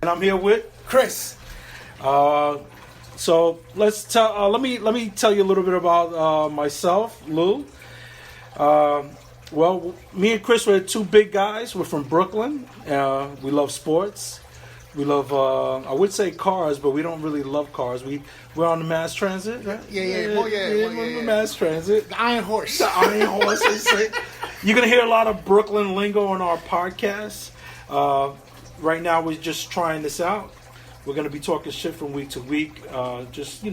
And I'm here with Chris. So let's tell. Let me tell you a little bit about myself, Lou. Well, me and Chris were two big guys. We're from Brooklyn. We love sports. We love, I would say cars, but we don't really love cars. We're on the mass transit, right? Yeah. Mass transit. The Iron Horse. The Iron Horse. You're going to hear a lot of Brooklyn lingo on our podcast. Right now, we're just trying this out. We're going to be talking shit from week to week. Just,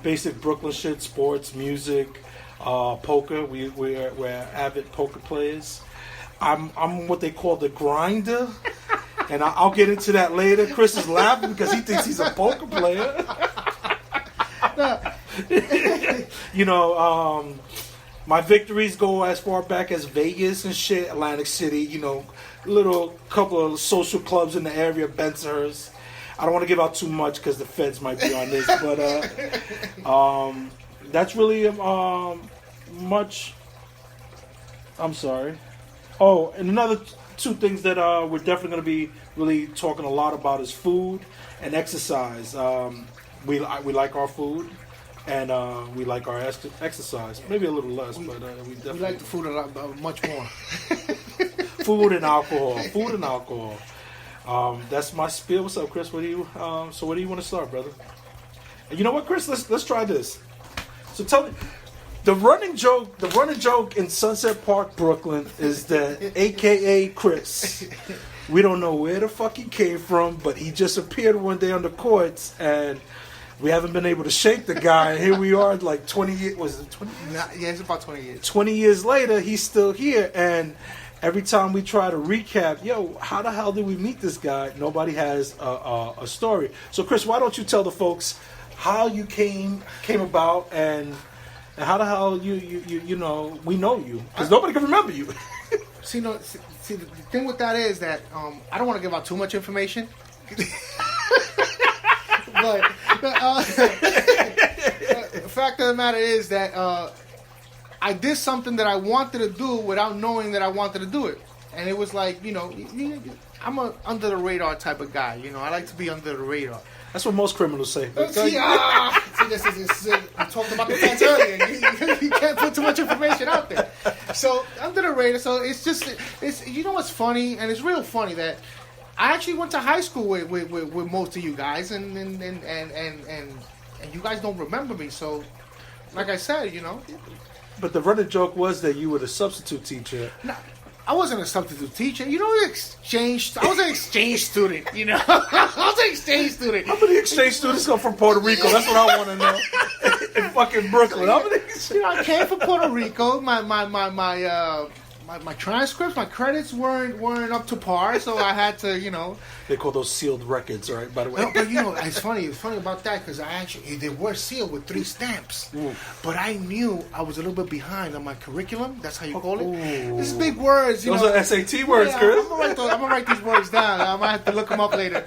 basic Brooklyn shit, sports, music, poker. We're avid poker players. I'm what they call the grinder. And I'll get into that later. Chris is laughing because he thinks he's a poker player. My victories go as far back as Vegas and shit, Atlantic City, little couple of social clubs in the area, Bensonhurst. I don't want to give out too much because the feds might be on this, but that's really much. I'm sorry. Oh, and another two things that we're definitely going to be really talking a lot about is food and exercise. We like our food, and we like our exercise. Maybe a little less, but we definitely like the food a lot, much more. Food and alcohol. That's my spiel. What's up, Chris? Where do you want to start, brother? And you know what, Chris? Let's try this. So tell me. The running joke in Sunset Park, Brooklyn, is that AKA Chris. We don't know where the fuck he came from, but he just appeared one day on the courts, and we haven't been able to shake the guy. And here we are, like 20 years. Was it 20 years? Yeah, it's about 20 years. 20 years later, he's still here, and every time we try to recap, how the hell did we meet this guy? Nobody has a story. So, Chris, why don't you tell the folks how you came about and how the hell we know you, because nobody can remember you. See, the thing with that is that I don't want to give out too much information. but the fact of the matter is that I did something that I wanted to do without knowing that I wanted to do it, and it was like I'm a under the radar type of guy. I like to be under the radar. That's what most criminals say. See, we talked about the facts earlier. You can't put too much information out there. So, under the radar. So, it's what's funny, and it's real funny that I actually went to high school with most of you guys, and you guys don't remember me. So, like I said, But the running joke was that you were the substitute teacher. No, I wasn't a substitute teacher. I was an exchange student, I was an exchange student. How many exchange students come from Puerto Rico? That's what I want to know. In fucking Brooklyn. I came from Puerto Rico. My transcripts, my credits weren't up to par, so I had to, They call those sealed records, right? By the way. No, but it's funny. It's funny about that because they were sealed with 3 stamps. Ooh. But I knew I was a little bit behind on my curriculum. That's how you call it. Ooh. These big words, Those are SAT words, Chris. I'm gonna write these words down. I might have to look them up later.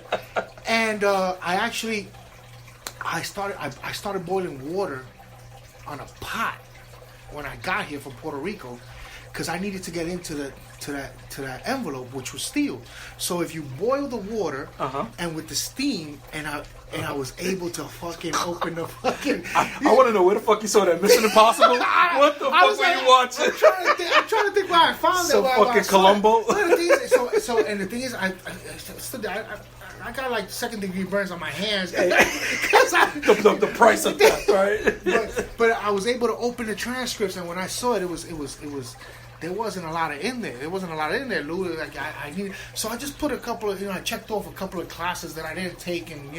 And I started boiling water on a pot when I got here from Puerto Rico, because I needed to get into that envelope, which was steel. So if you boil the water and with the steam, and I was able to fucking open the fucking. I want to know where the fuck you saw that Mission Impossible. What the fuck were you watching? I'm trying to think where I found it. So fucking Columbo. And the thing is, I got like 2nd-degree burns on my hands. The price of that, right? But I was able to open the transcripts, and when I saw it, it was. There wasn't a lot in there. Lou. Like I needed, so I just put a couple of, I checked off a couple of classes that I didn't take, and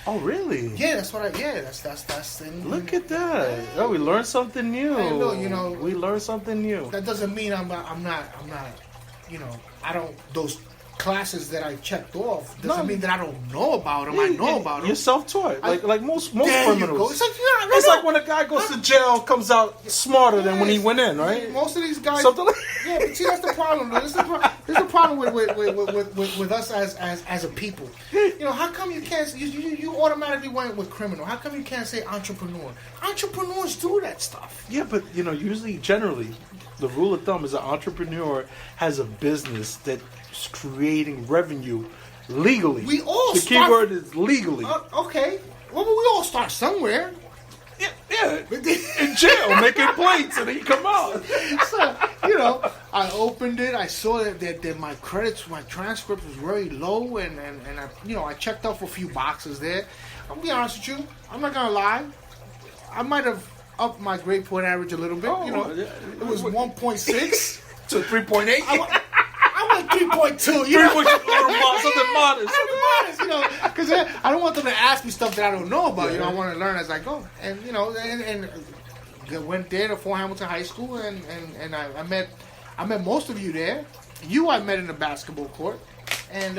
Oh, really? Yeah, that's what that's. Look at that! Oh, we learned something new. We learned something new. That doesn't mean I'm not. I don't those classes that I checked off doesn't mean that I don't know about them. I know about them. You're self-taught, like most criminals. It's like when a guy goes to jail, comes out smarter than when he went in, right? Most of these guys. Yeah, but see, that's the problem. This is the problem with us as a people. How come you can't? You automatically went with criminal. How come you can't say entrepreneur? Entrepreneurs do that stuff. Yeah, but generally, the rule of thumb is an entrepreneur has a business that's creating revenue legally. We all the start... keyword is legally. Okay. Well, we all start somewhere. Yeah. In jail, making plates, and then you come out. So, I opened it. I saw that my credits, my transcript was very low, and I checked off a few boxes there. I'll be honest with you. I'm not gonna lie. I might have upped my grade point average a little bit. It was 1.6 to 3.8. I went 3.2. Something modest. Because I don't want them to ask me stuff that I don't know about. I want to learn as I go. And and went there to Fort Hamilton High School, and I met most of you there. I met in the basketball court, and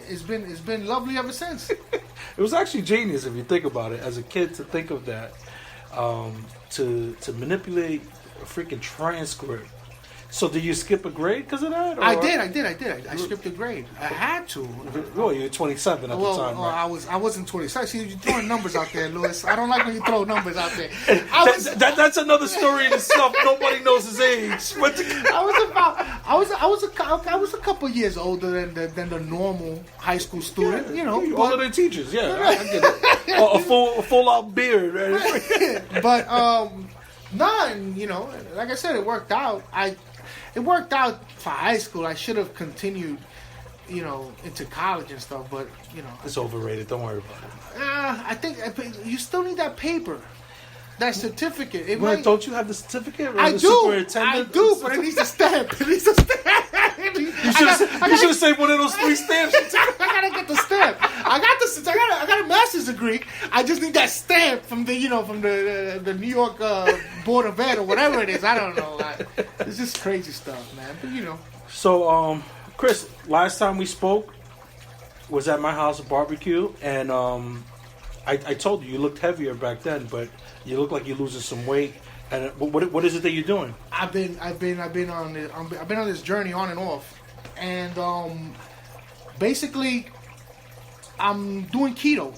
it's been lovely ever since. It was actually genius if you think about it. As a kid, to think of that, to manipulate a freaking transcript. So did you skip a grade because of that? Or? I did. I skipped a grade. I had to. Well, you were 27 at the time, right? I wasn't 27. See, you're throwing numbers out there, Louis. I don't like when you throw numbers out there. That's another story in itself. Nobody knows his age. I was a couple years older than the normal high school student. Older than teachers. Yeah, I get it. A full out beard. Right? But none. Like I said, it worked out. It worked out for high school. I should have continued, into college and stuff. But it's overrated. Don't worry about it. I think you still need that paper, that certificate. Don't you have the certificate? Or I the do, but it needs a stamp. You should have saved one of those 3 stamps. I gotta get the stamp. I got a master's degree. I just need that stamp from the New York Board of Ed or whatever it is. I don't know. It's just crazy stuff, man. But So, Chris, last time we spoke was at my house at barbecue, and I told you looked heavier back then, but you look like you're losing some weight. And what is it that you're doing? I've been on this journey on and off, and basically I'm doing keto.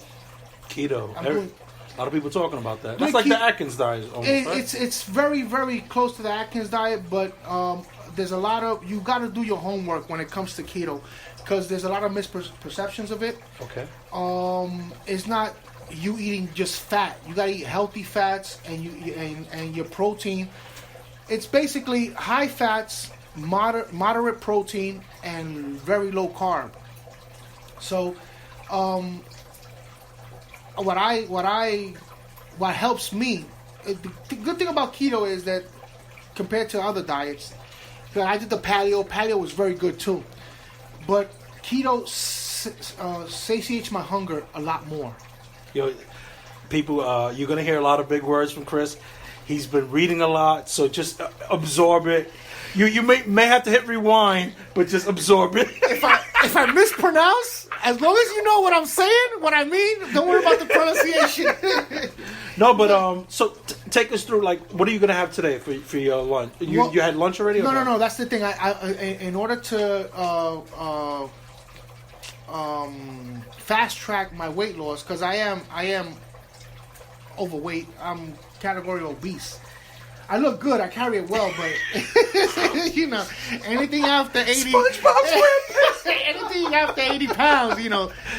A lot of people talking about that. That's like the Atkins diet. Almost, right? It's very, very close to the Atkins diet, but there's a lot of, you got to do your homework when it comes to keto, because there's a lot of misperceptions of it. Okay. It's not you eating just fat. You got to eat healthy fats and your protein. It's basically high fats, moderate protein, and very low carb. So, what helps me, the good thing about keto is that compared to other diets, I did the paleo was very good too, but keto satiates my hunger a lot more. People, you're going to hear a lot of big words from Chris. He's been reading a lot, so just absorb it. You may have to hit rewind, but just absorb it. If I mispronounce, as long as you know what I'm saying, what I mean, don't worry about the pronunciation. No, but so take us through, like, what are you going to have today for your lunch? You had lunch already? No. That's the thing. I in order to fast track my weight loss, because I am overweight. I'm category obese. I look good. I carry it well, but anything after 80, anything after 80 pounds,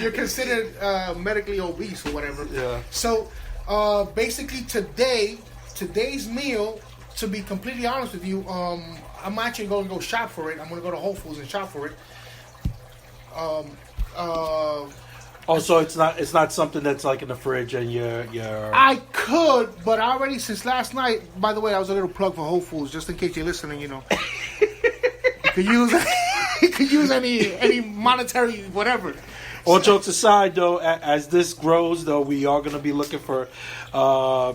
you're considered medically obese or whatever. Yeah. So basically, today's meal, to be completely honest with you, I'm actually going to go shop for it. I'm going to go to Whole Foods and shop for it. So it's not something that's like in the fridge and you're. I could, but already since last night. By the way, that was a little plug for Whole Foods, just in case you're listening. You could use any monetary whatever. All jokes aside, though, as this grows, though, we are going to be looking for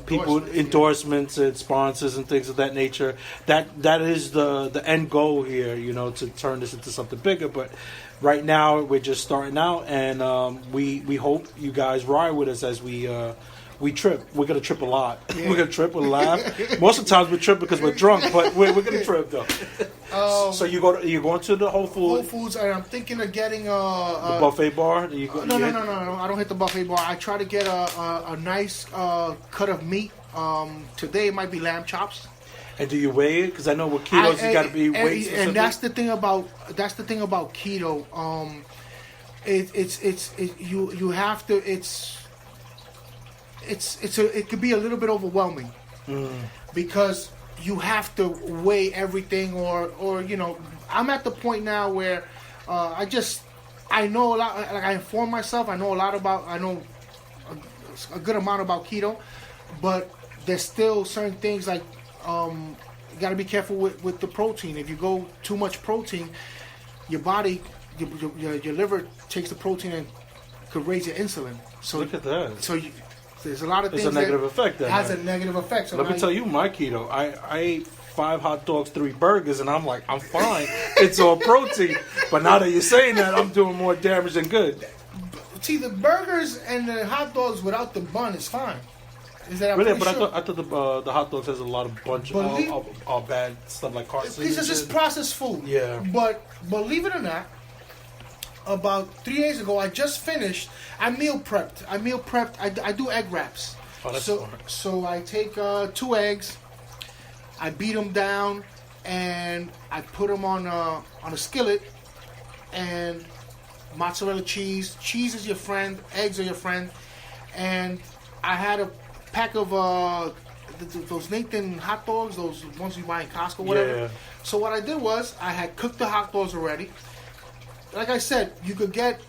people endorsements and sponsors and things of that nature. That is the end goal here, to turn this into something bigger. But right now, we're just starting out, and we hope you guys ride with us as we trip. We're going to trip a lot. Yeah. We're going to trip, we'll laugh. Most of the times we trip because we're drunk, but we're going to trip, though. So you're going to the Whole Foods, and I'm thinking of getting the buffet bar. No. I don't hit the buffet bar. I try to get a nice cut of meat. Today it might be lamb chops. And do you weigh it? Because I know with keto you got to be weight specific. And that's the thing about keto. you have to. It could be a little bit overwhelming because you have to weigh everything, or I'm at the point now where I know a lot. Like, I inform myself. I know a good amount about keto, but there's still certain things like you got to be careful with the protein. If you go too much protein, your body, your liver takes the protein and could raise your insulin. So look at that. So there's a lot of things. There's a negative effect. That has a negative effect. So let me tell you, my keto. I ate 5 hot dogs, 3 burgers, and I'm like, I'm fine. It's all protein. But now that you're saying that, I'm doing more damage than good. See, the burgers and the hot dogs without the bun is fine. Is that really? But sure. I thought the hot dogs has a lot of all bad stuff like carcinogens. This is just processed food. Yeah. But believe it or not, about 3 days ago, I just finished. I meal prepped. I do egg wraps. Oh, that's smart. So I take 2 eggs, I beat them down, and I put them on a skillet, and mozzarella cheese. Cheese is your friend. Eggs are your friend. And I had a pack of those Nathan hot dogs, those ones you buy in Costco, whatever. Yeah. So what I did was I had cooked the hot dogs already. Like I said, you could get.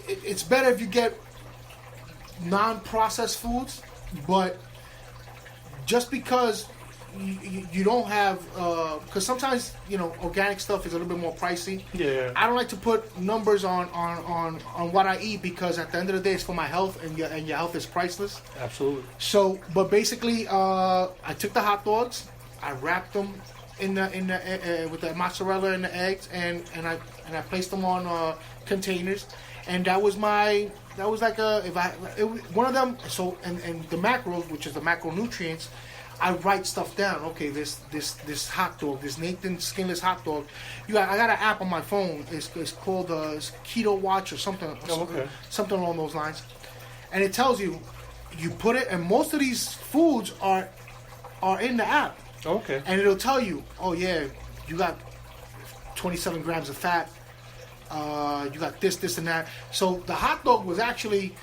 It's better if you get non-processed foods, but just because you don't have, because sometimes organic stuff is a little bit more pricey. Yeah. I don't like to put numbers on what I eat, because at the end of the day, it's for my health, and your health is priceless. Absolutely. So, but basically, I took the hot dogs, I wrapped them in the with the mozzarella and the eggs, and I placed them on containers, and that was like one of them. So and the macros, which is the macronutrients, I write stuff down. Okay, this hot dog, this Nathan skinless hot dog. I got an app on my phone. It's called Keto Watch or something. Oh, okay. Something along those lines, and it tells you put it, and most of these foods are in the app. Okay. And it'll tell you, oh yeah, you got 27 grams of fat. You got this, and that. So the hot dog was actually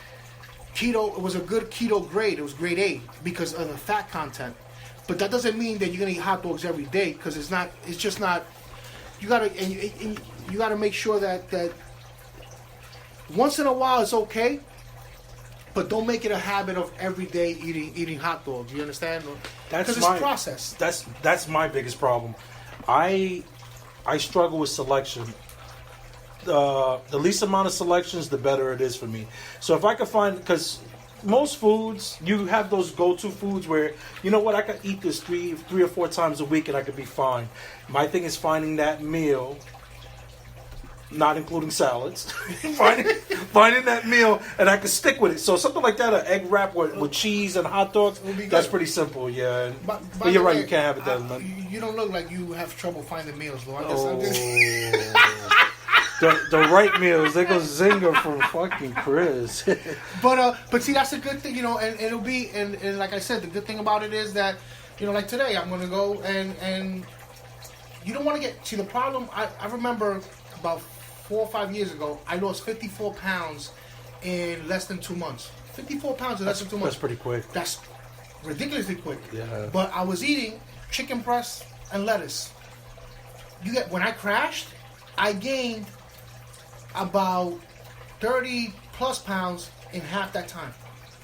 keto. It was a good keto grade. It was grade A because of the fat content. But that doesn't mean that you're gonna eat hot dogs every day, because it's not. It's just not. You gotta you gotta make sure that once in a while it's okay. But don't make it a habit of every day eating hot dogs. You understand? Because it's processed. That's my biggest problem. I struggle with selection. The least amount of selections, the better it is for me. So if I can find, because most foods, you have those go-to foods where, you know what, I could eat this three or 4 times a week and I could be fine. My thing is finding that meal, not including salads, finding that meal, and I can stick with it. So something like that, an egg wrap with cheese and hot dogs, that's pretty simple, yeah. But you're right, you can't have it that much. You don't look like you have trouble finding meals, though. The right meals, they go zinger from fucking Chris. But see, that's a good thing, and it'll be, and like I said, the good thing about it is that, like today, I'm gonna go and you don't want to get, see the problem. I remember about 4 or 5 years ago, I lost 54 pounds in less than 2 months. 54 pounds in less than 2 months. That's pretty quick. That's ridiculously quick. Yeah. But I was eating chicken breast and lettuce. When I crashed, I gained about 30 plus pounds in half that time.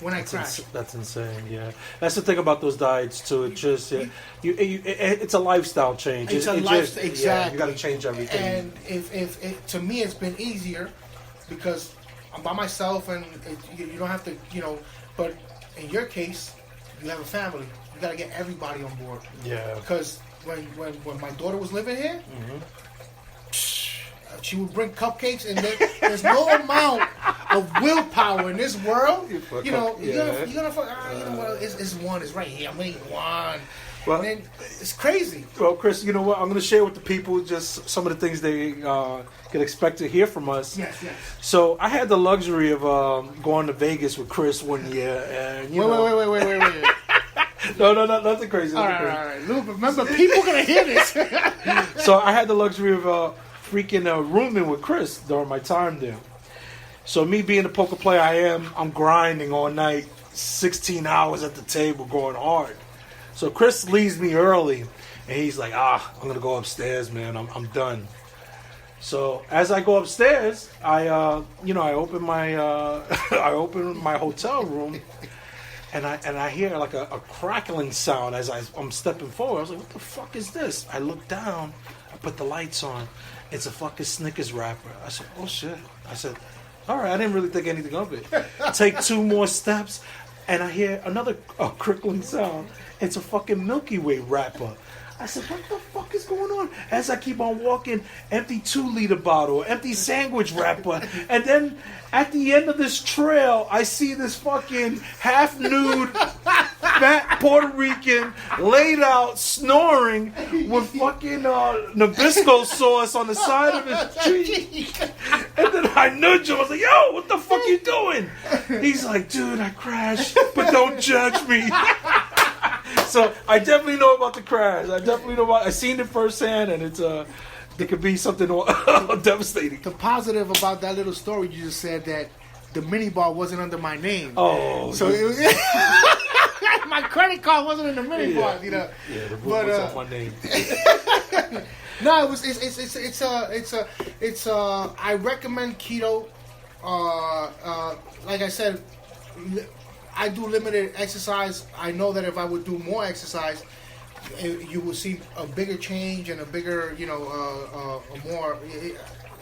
When I crashed. That's insane. Yeah, that's the thing about those diets too. It just it's a lifestyle change. It's a lifestyle, exactly. Yeah, you got to change everything. And if to me, it's been easier because I'm by myself, and you don't have to, But in your case, you have a family. You got to get everybody on board. Yeah. Because when my daughter was living here. Mm-hmm. She would bring cupcakes, and there's no amount of willpower in this world. You're gonna fuck. It's one. It's right here. I'm gonna eat one. Well, and then it's crazy. Well, Chris, you know what? I'm gonna share with the people just some of the things they can expect to hear from us. Yes. So I had the luxury of going to Vegas with Chris one year, and wait. No, nothing crazy. All right. Look, remember, people are gonna hear this. So I had the luxury of freaking rooming with Chris during my time there. So me being the poker player I'm grinding all night, 16 hours at the table, going hard. So Chris leaves me early, and he's like, I'm gonna go upstairs, man. I'm done. So as I go upstairs, I open my I open my hotel room, and I hear like a crackling sound as I'm stepping forward. I was like, what the fuck is this? I look down, I put the lights on. It's a fucking Snickers wrapper. I said, oh shit. I said, all right, I didn't really think anything of it. Take 2 more steps, and I hear another crickling sound. It's a fucking Milky Way wrapper. I said, what the fuck is going on? As I keep on walking, empty 2-liter bottle, empty sandwich wrapper. And then at the end of this trail, I see this fucking half-nude, fat Puerto Rican laid out, snoring with fucking Nabisco sauce on the side of his cheek. And then I nudge him. I was like, yo, what the fuck you doing? He's like, dude, I crashed, but don't judge me. So I definitely know about the crash. I seen it firsthand, and it could be something devastating. The positive about that little story you just said, that the minibar wasn't under my name. Oh, so it was, my credit card wasn't in the minibar, you know. Yeah, the book was on my name. No, it was. It's I recommend keto. Like I said, I do limited exercise. I know that if I would do more exercise, you will see a bigger change and a bigger, more.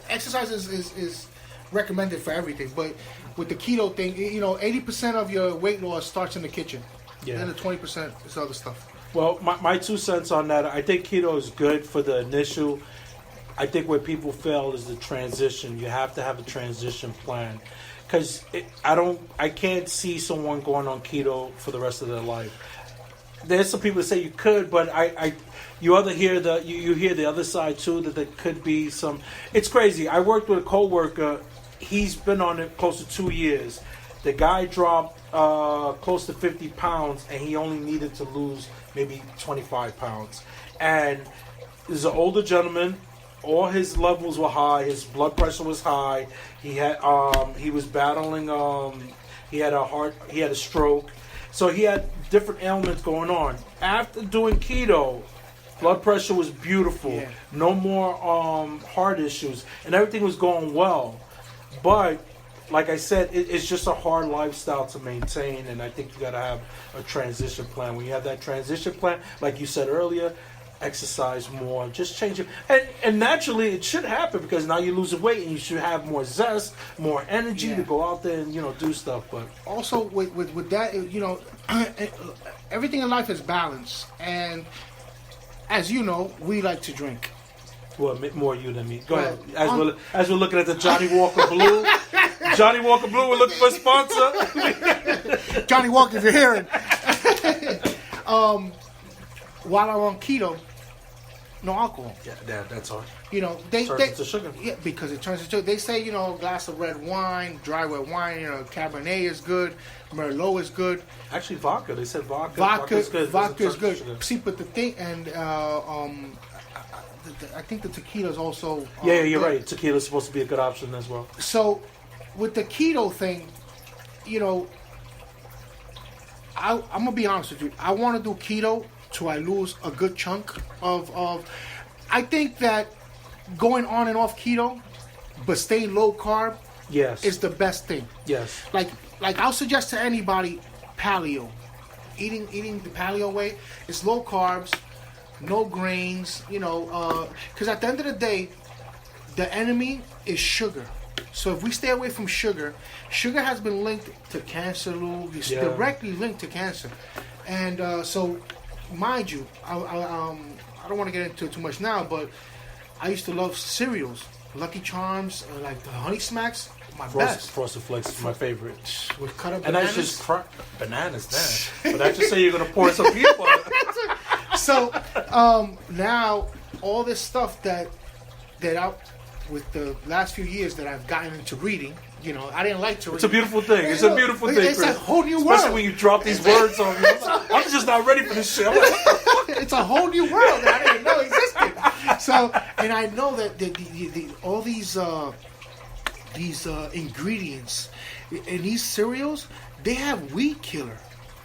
Exercise is recommended for everything, but with the keto thing, 80% of your weight loss starts in the kitchen. Yeah. And then the 20% is other stuff. Well, my 2 cents on that, I think keto is good for the initial. I think where people fail is the transition. You have to have a transition plan. Because I can't see someone going on keto for the rest of their life. There's some people that say you could, but you hear the other side too, that there could be some. It's crazy. I worked with a coworker. He's been on it close to 2 years. The guy dropped close to 50 pounds, and he only needed to lose maybe 25 pounds. And there's an older gentleman. All his levels were high. His blood pressure was high. He was battling. He had a stroke. So he had different ailments going on. After doing keto, blood pressure was beautiful. Yeah. No more heart issues, and everything was going well. But like I said, it's just a hard lifestyle to maintain, and I think you got to have a transition plan. When you have that transition plan, like you said earlier, exercise more, just change it, and naturally it should happen because now you're losing weight and you should have more zest, more energy to go out there and do stuff. But also with that, everything in life is balance, and as you know, we like to drink. Well, more you than me. Go ahead. As we're looking at the Johnny Walker Blue, we're looking for a sponsor. Johnny Walker, if you're hearing. While I'm on keto, no alcohol. Yeah, that's hard. They turns into sugar. Yeah, because it turns into sugar. They say, a glass of red wine, dry red wine, Cabernet is good, Merlot is good. Actually, vodka. They said vodka. Vodka is good. See, but the thing, and I think the tequila is also. Yeah, you're right. Tequila is supposed to be a good option as well. So, with the keto thing, I'm gonna be honest with you. I want to do keto till I lose a good chunk of. I think that going on and off keto, but staying low carb, is the best thing. Yes. Like I'll suggest to anybody, paleo, eating the paleo way. It's low carbs, no grains. Because at the end of the day, the enemy is sugar. So if we stay away from sugar has been linked to cancer, Lou. It's directly linked to cancer. And so, mind you, I don't want to get into it too much now, but I used to love cereals. Lucky Charms, like the Honey Smacks, best. Frosted Flakes is my favorite. With cut up and bananas. And that's just bananas, man. But I just say you're going to pour some people on it. So, now, all this stuff that with the last few years that I've gotten into reading, I didn't like to read. It's a beautiful thing. It's a beautiful thing, It's Chris. a whole new world. Especially when you drop these words on me. I'm just not ready for this shit. I'm like, what the fuck? It's a whole new world that I didn't know existed. So, and I know that all these ingredients in these cereals. They have weed killer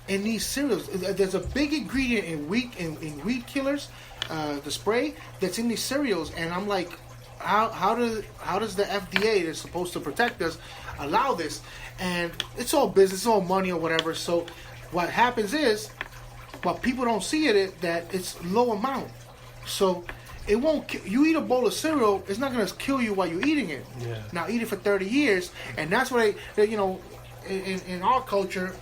in these cereals. There's a big ingredient in weed killers, the spray that's in these cereals, and I'm like, how does the FDA that's supposed to protect us allow this? And it's all business, it's all money or whatever. So what happens is, but people don't see it, that it's low amount. So it won't. You eat a bowl of cereal, it's not going to kill you while you're eating it. Yeah. Now eat it for 30 years, and that's what in our culture,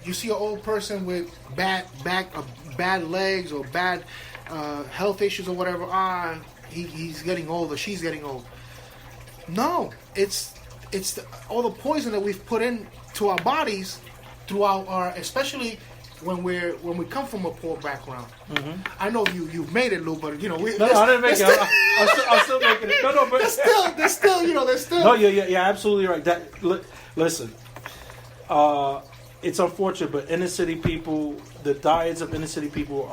you see an old person with bad legs or bad health issues or whatever. He's getting old or she's getting old. No, it's all the poison that we've put into our bodies throughout our, especially when we come from a poor background. Mm-hmm. I know you've made it, Lou, but I didn't make it. I'm still making it. No, but there's still. No, you're absolutely right. Listen, it's unfortunate, but inner city people, the diets of inner city people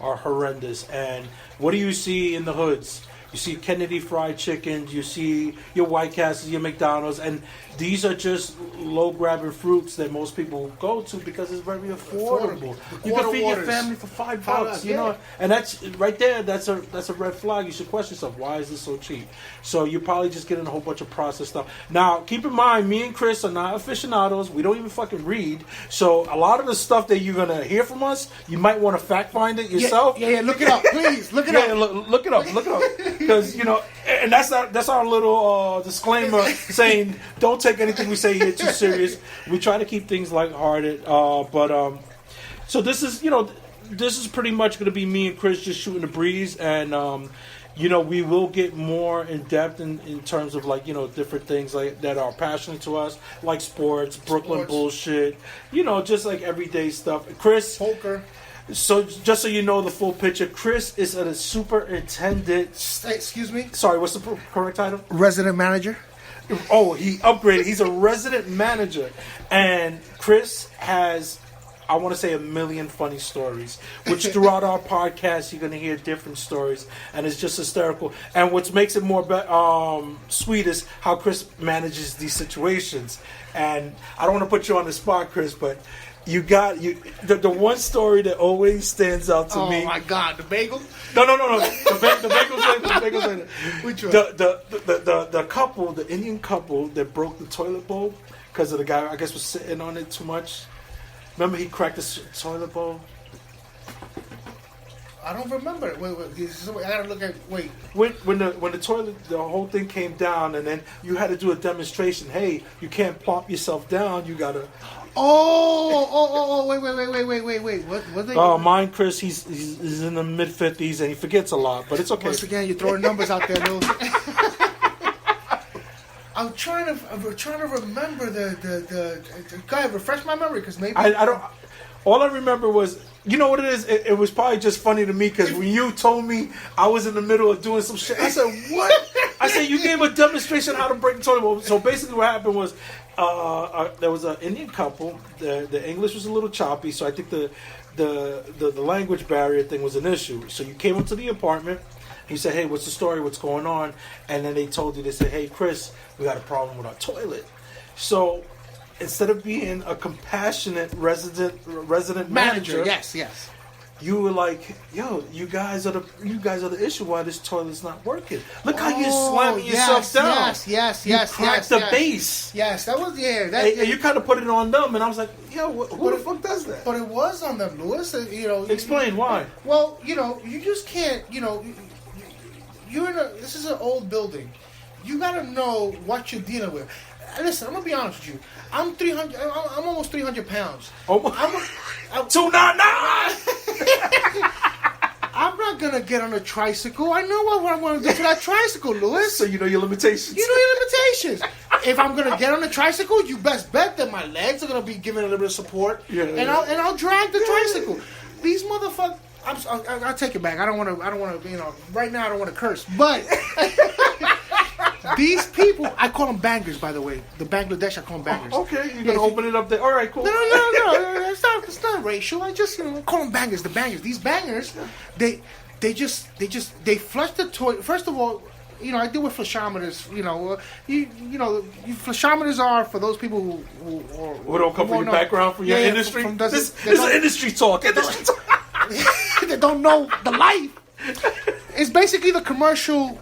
are horrendous. And what do you see in the hoods? You see Kennedy Fried Chickens, you see your White Castles, your McDonald's, and these are just low-grabbing fruits that most people go to because it's very affordable. You can feed your family for $5, you know, and that's right there. That's a red flag. You should question yourself: why is this so cheap? So you're probably just getting a whole bunch of processed stuff. Now, keep in mind, me and Chris are not aficionados. We don't even fucking read. So a lot of the stuff that you're gonna hear from us, you might want to fact find it yourself. Yeah. Look it up, please. Look it up. Look it up. Because and that's our little disclaimer saying don't take anything we say here too serious. We try to keep things lighthearted, so this is pretty much going to be me and Chris just shooting the breeze, and we will get more in depth in terms of different things like that are passionate to us, like sports, Brooklyn bullshit, just like everyday stuff. Chris, poker. So, just so you know the full picture, Chris is a superintendent. Excuse me? Sorry, what's the correct title? Resident manager. Oh, he upgraded. He's a resident manager. And Chris has, I want to say, 1 million funny stories, which throughout our podcast, you're going to hear different stories. And it's just hysterical. And what makes it more sweet is how Chris manages these situations. And I don't want to put you on the spot, Chris, but the one story that always stands out to me. Oh my God, the bagel? No. The bagel's later. Which one? The couple, the Indian couple that broke the toilet bowl because of the guy, I guess, was sitting on it too much. Remember he cracked the toilet bowl? I don't remember. Wait, I gotta look at. Wait. When the toilet, the whole thing came down, and then you had to do a demonstration. Hey, you can't plop yourself down. You gotta. Oh! Wait. What they? Oh, mine, Chris. He's in the mid-50s and he forgets a lot, but it's okay. Once again, you're throwing numbers out there, Lou. I'm trying to remember the. Go ahead, refresh my memory, because maybe I don't. All I remember was, you know what it is? It was probably just funny to me because when you told me I was in the middle of doing some shit, I said, what? I said, you gave a demonstration how to break the toilet bowl. So basically what happened was there was an Indian couple. The English was a little choppy, so I think the language barrier thing was an issue. So you came up to the apartment. You said, hey, what's the story? What's going on? And then they told you, they said, hey, Chris, we got a problem with our toilet. So instead of being a compassionate resident manager, yes, you were like, "Yo, you guys are the issue why this toilet's not working. Look how you're slamming yourself down. Yes. You cracked the base. Yes, that was And you kind of put it on them, and I was like, "Yo, who the fuck does that?" But it was on them, Lewis. Explain why. Well, you just can't. This is an old building. You gotta know what you're dealing with. Listen, I'm gonna be honest with you. I'm almost 300 pounds. I'm 299. I'm not gonna get on a tricycle. I know what I'm gonna do to that tricycle, Lewis. So you know your limitations. If I'm gonna get on a tricycle, you best bet that my legs are gonna be giving a little bit of support. I'll drag the tricycle. These motherfuckers. I'll take it back. I don't want to. Right now I don't want to curse, but. These people, I call them bangers, by the way. The Bangladesh, I call them bangers. Okay, you're going to open it up there. All right, cool. No. It's not racial. I just, call them bangers. The bangers. These bangers, they flush the toilet. First of all, I deal with flashometers. Flashometers are for those people who don't come from your background, from your industry. This is industry talk. Industry talk. They don't know the life. It's basically the commercial.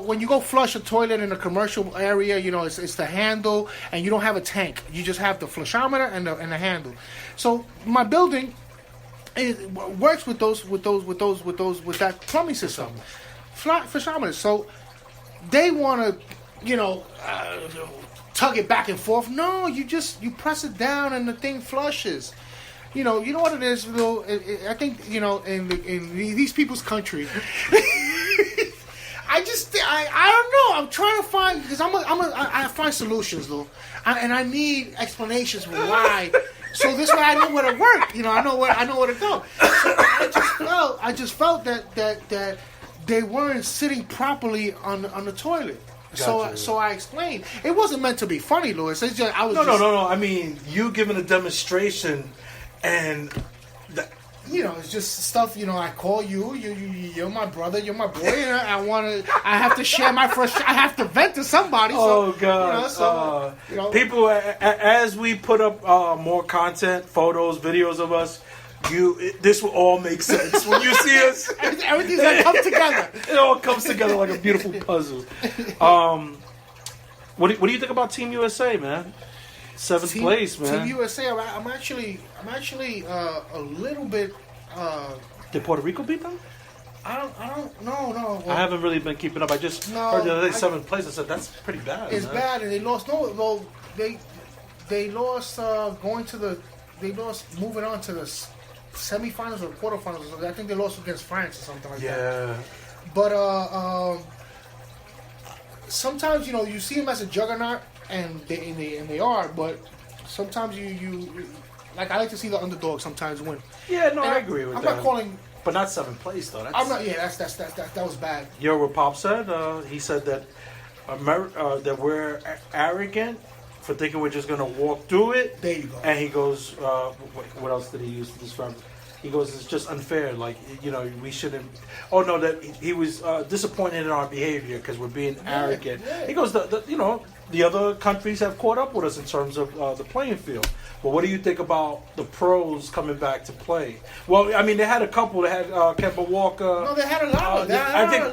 When you go flush a toilet in a commercial area, it's the handle, and you don't have a tank. You just have the flushometer and the handle. So my building, it works with that plumbing system, flushometers. So they want to, tug it back and forth. No, you press it down and the thing flushes. You know what it is, though. I think in these people's country. I don't know. I'm trying to find, because I find solutions, though, and I need explanations for why. So this way I know where to work. I know where to go. So I just felt that they weren't sitting properly on the toilet. Gotcha. So I explained. It wasn't meant to be funny, Louis. It's just No. I mean, you giving a demonstration, and it's just stuff. I call you're my brother, you're my boy, and I have to share my frustration. I have to vent to somebody. Oh God! People, as we put up more content, photos, videos of us, this will all make sense when you see us. Everything's gonna come together. It all comes together like a beautiful puzzle. What do you think about Team USA, man? Seventh place, man. Team USA. I'm actually a little bit. Did Puerto Rico beat them? I don't. No. I haven't really been keeping up. I just heard the other day 7th place. I said that's pretty bad. It's bad, and they lost. They lost They lost moving on to the semifinals or quarterfinals or something. I think they lost against France or something like that. Yeah. But sometimes you see them as a juggernaut. And they are, but sometimes you like, I like to see the underdog sometimes win. Yeah, no, I agree with that. I'm not calling, but not 7th place though. I'm not. Yeah, that was bad. You know what Pop said? He said that that we're arrogant for thinking we're just gonna walk through it. There you go. And he goes, what else did he use to describe it? He goes, it's just unfair. Like, we shouldn't. Oh no, that he was disappointed in our behavior because we're being arrogant. Yeah. He goes, the other countries have caught up with us in terms of the playing field. But what do you think about the pros coming back to play? Well, I mean, they had a couple. They had Kemba Walker. No, they had a lot. I think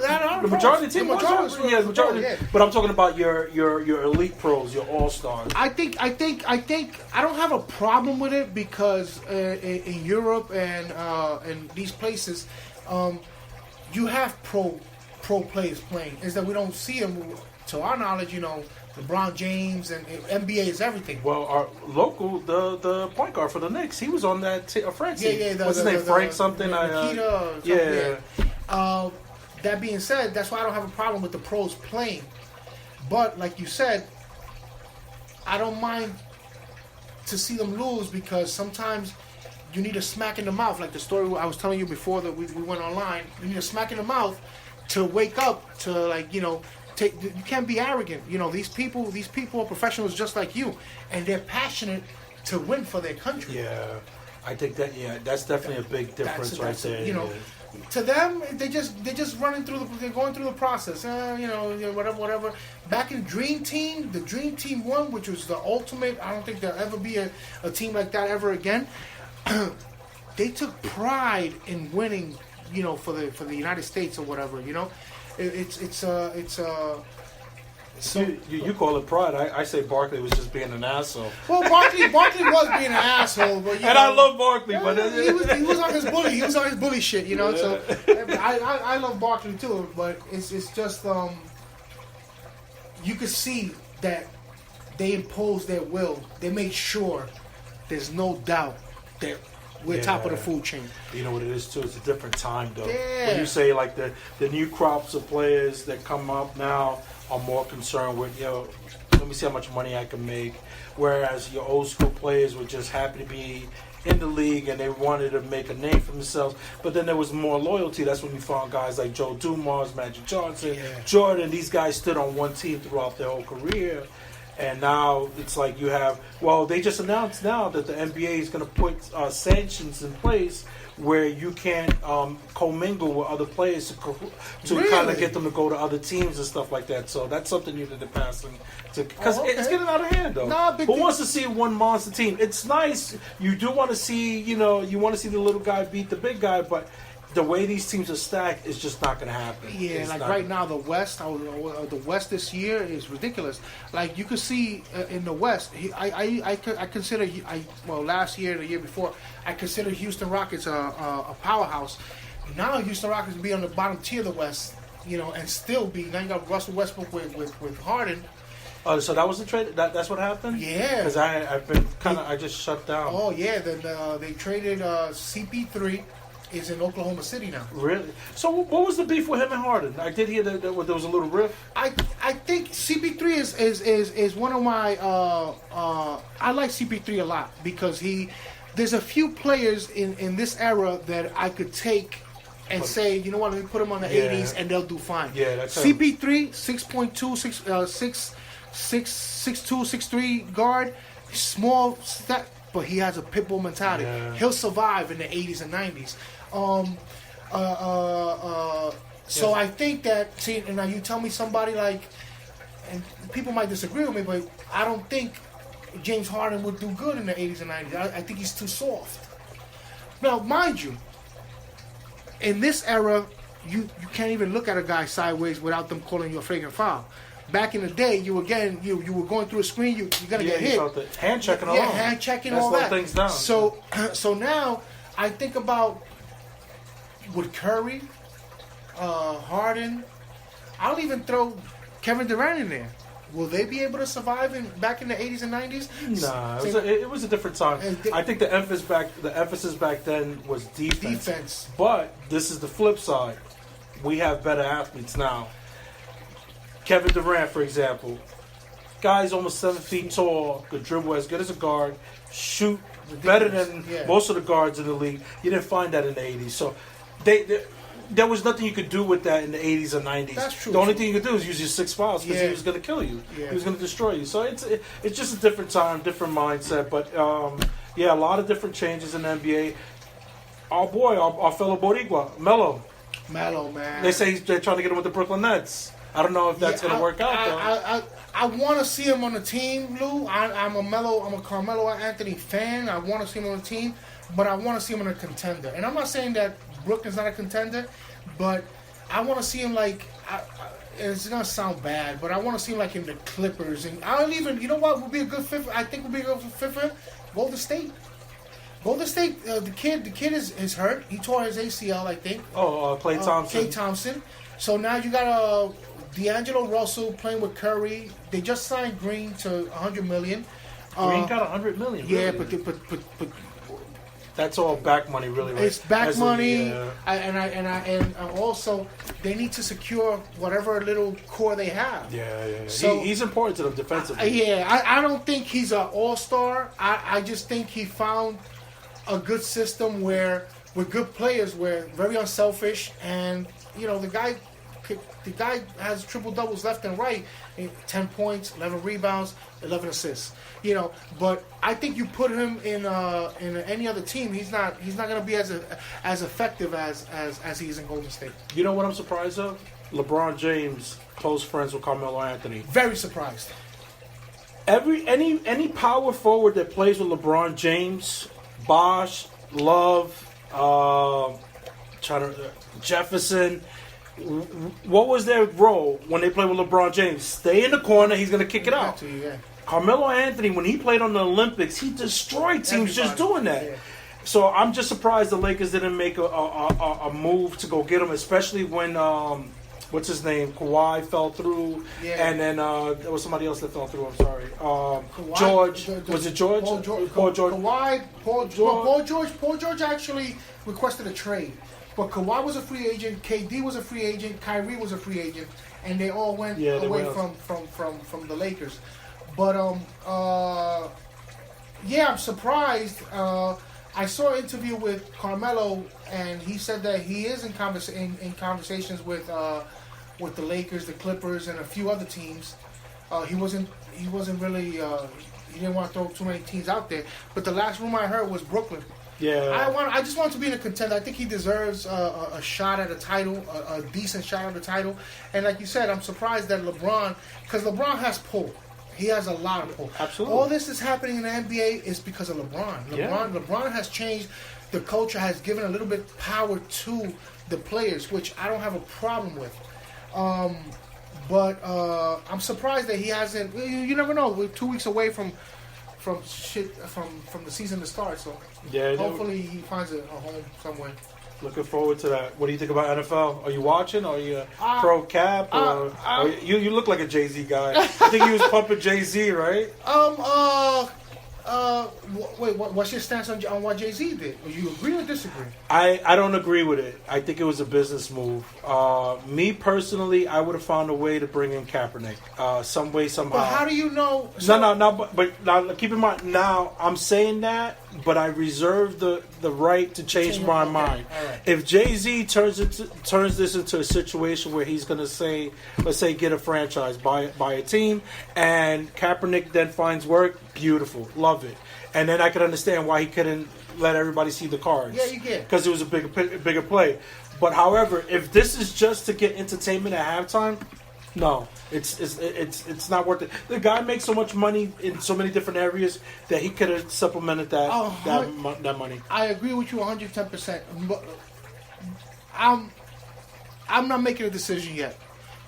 the majority of the team was. Yeah, the majority. Yeah. But I'm talking about your elite pros, your all-stars. I think I don't have a problem with it because in Europe and these places, you have pro players playing. Is that we don't see them, to our knowledge, LeBron James and NBA is everything. Well, our local, the point guard for the Knicks, he was on that France team. Yeah. What's his name? Frank something? Nikita. Yeah. That being said, that's why I don't have a problem with the pros playing. But like you said, I don't mind to see them lose because sometimes you need a smack in the mouth. Like the story I was telling you before that we went online. You need a smack in the mouth to wake up to you can't be arrogant. These people are professionals just like you, and they're passionate to win for their country. Yeah, I think that's definitely a big difference right there. To them, they're just running through they're going through the process. Whatever. Back in Dream Team, the Dream Team won, which was the ultimate. I don't think there'll ever be a team like that ever again. They took pride in winning, for the United States or whatever. So you call it pride. I say Barkley was just being an asshole. Well, Barkley was being an asshole, but I love Barkley, but he was on his bully. He was on his bully shit, Yeah. So I love Barkley too, but it's just you could see that they imposed their will. They made sure there's no doubt that we're top of the food chain. You know what it is too? It's a different time though. Yeah. When you say like the new crops of players that come up now are more concerned with, let me see how much money I can make. Whereas your old school players were just happy to be in the league and they wanted to make a name for themselves. But then there was more loyalty. That's when you found guys like Joe Dumars, Magic Johnson, Jordan. These guys stood on one team throughout their whole career. And now it's like you have, they just announced now that the NBA is going to put sanctions in place where you can't commingle with other players to Really? kind of get them to go to other teams and stuff like that. So that's something you need to pass because Oh, okay. it's getting out of hand though. Nah, big Who deal. wants to see one monster team? It's nice. You do want to see, you want to see the little guy beat the big guy, but the way these teams are stacked is just not going to happen. Yeah, It's like not right now, the West this year is ridiculous. Like you could see in the West, I consider last year and the year before, I consider Houston Rockets a powerhouse. Now Houston Rockets be on the bottom tier of the West, and still be. Now you got Russell Westbrook with Harden. So that was the trade. That's what happened. Yeah, because I've been I just shut down. Oh yeah, then they traded CP3. Is in Oklahoma City now. Really? So what was the beef with him and Harden? I did hear that there was a little rift. I think CP3 is one of my I like CP3 a lot because there's a few players in this era that I could take and say, you know what, let me put them on the 80s and they'll do fine. Yeah, that's CP3 6.2 6'2", 6'3" guard, small step, but he has a pit bull mentality. Yeah. He'll survive in the 80s and 90s. So I think that, see, and now you tell me somebody like, and people might disagree with me, but I don't think James Harden would do good in the 80s and 90s. I think he's too soft. Now, mind you, in this era, you can't even look at a guy sideways without them calling you a flagrant foul. Back in the day, you were going through a screen, you're gonna get hit. The hand checking along. Yeah, hand checking, all slow that. things down. So now I think about with Curry, Harden. I'll even throw Kevin Durant in there. Will they be able to survive back in the 80s and 90s? Nah, it was a different time. I think the emphasis back then was defense. But this is the flip side. We have better athletes now. Kevin Durant, for example, guy's almost 7 feet tall, could dribble as good as a guard, shoot better than most of the guards in the league. You didn't find that in the 80s. So there was nothing you could do with that in the 80s or 90s. That's true. The only thing you could do is use your 6 fouls because he was going to kill you. Yeah. He was going to destroy you. So it's just a different time, different mindset. But, a lot of different changes in the NBA. Our boy, our fellow Boricua, Melo, man. They say they're trying to get him with the Brooklyn Nets. I don't know if that's going to work out, though. I want to see him on the team, Lou. I'm a Carmelo Anthony fan. I want to see him on the team, but I want to see him in a contender. And I'm not saying that Brooklyn's not a contender, but I want to see him like. It's gonna sound bad, but I want to see him like in the Clippers. And I don't even. You know what would be a good fit? I think would be a good fit for him. Golden State. The kid is hurt. He tore his ACL, I think. Klay Thompson. Klay Thompson. So now you got D'Angelo Russell playing with Curry. They just signed Green to $100 million. Green got $100 million. Yeah, really? but that's all back money, really. Right? It's back money, and also they need to secure whatever little core they have. Yeah. So he's important to them defensively. I don't think he's an all-star. I just think he found a good system where with good players, where very unselfish, and the guy has triple doubles left and right, 10 points, 11 rebounds, 11 assists. But I think you put him in any other team, he's not going to be as effective as he is in Golden State. You know what I'm surprised of? LeBron James, close friends with Carmelo Anthony. Very surprised. Any power forward that plays with LeBron James, Bosh, Love, Jefferson. What was their role when they played with LeBron James? Stay in the corner. He's going to kick it out. Carmelo Anthony, when he played on the Olympics, he destroyed teams just doing that. Yeah. So I'm just surprised the Lakers didn't make a move to go get him, especially when what's his name, Kawhi fell through, and then there was somebody else that fell through. I'm sorry, George. Was it George? Paul George. Paul George actually requested a trade. But Kawhi was a free agent, KD was a free agent, Kyrie was a free agent, and they all went away from the Lakers. But I'm surprised. I saw an interview with Carmelo, and he said that he is in conversations with the Lakers, the Clippers, and a few other teams. He wasn't really. He didn't want to throw too many teams out there. But the last rumor I heard was Brooklyn. Yeah. I just want to be in a contender. I think he deserves a shot at a title, a decent shot at a title. And like you said, I'm surprised that LeBron, because LeBron has pull. He has a lot of pull. Absolutely. All this is happening in the NBA is because of LeBron. LeBron has changed the culture, has given a little bit power to the players, which I don't have a problem with. But I'm surprised that he hasn't. You never know. We're 2 weeks away from the season to start. So hopefully he finds a home somewhere. Looking forward to that. What do you think about NFL? Are you watching? Are you pro Cap? Or you look like a Jay-Z guy. I think he was pumping Jay-Z, right? Wait, what's your stance on what Jay-Z did? Do you agree or disagree? I don't agree with it. I think it was a business move. Me personally, I would have found a way to bring in Kaepernick, some way, somehow. But how do you know? But now, keep in mind. Now I'm saying that, but I reserve the right to change my mind. Right. If Jay-Z turns this into a situation where he's going to say, let's say, get a franchise, buy a team, and Kaepernick then finds work, beautiful, love it. And then I could understand why he couldn't let everybody see the cards. Yeah, you can. Because it was a bigger play. But however, if this is just to get entertainment at halftime, no, it's not worth it. The guy makes so much money in so many different areas that he could have supplemented that money. I agree with you 110%. But I'm not making a decision yet.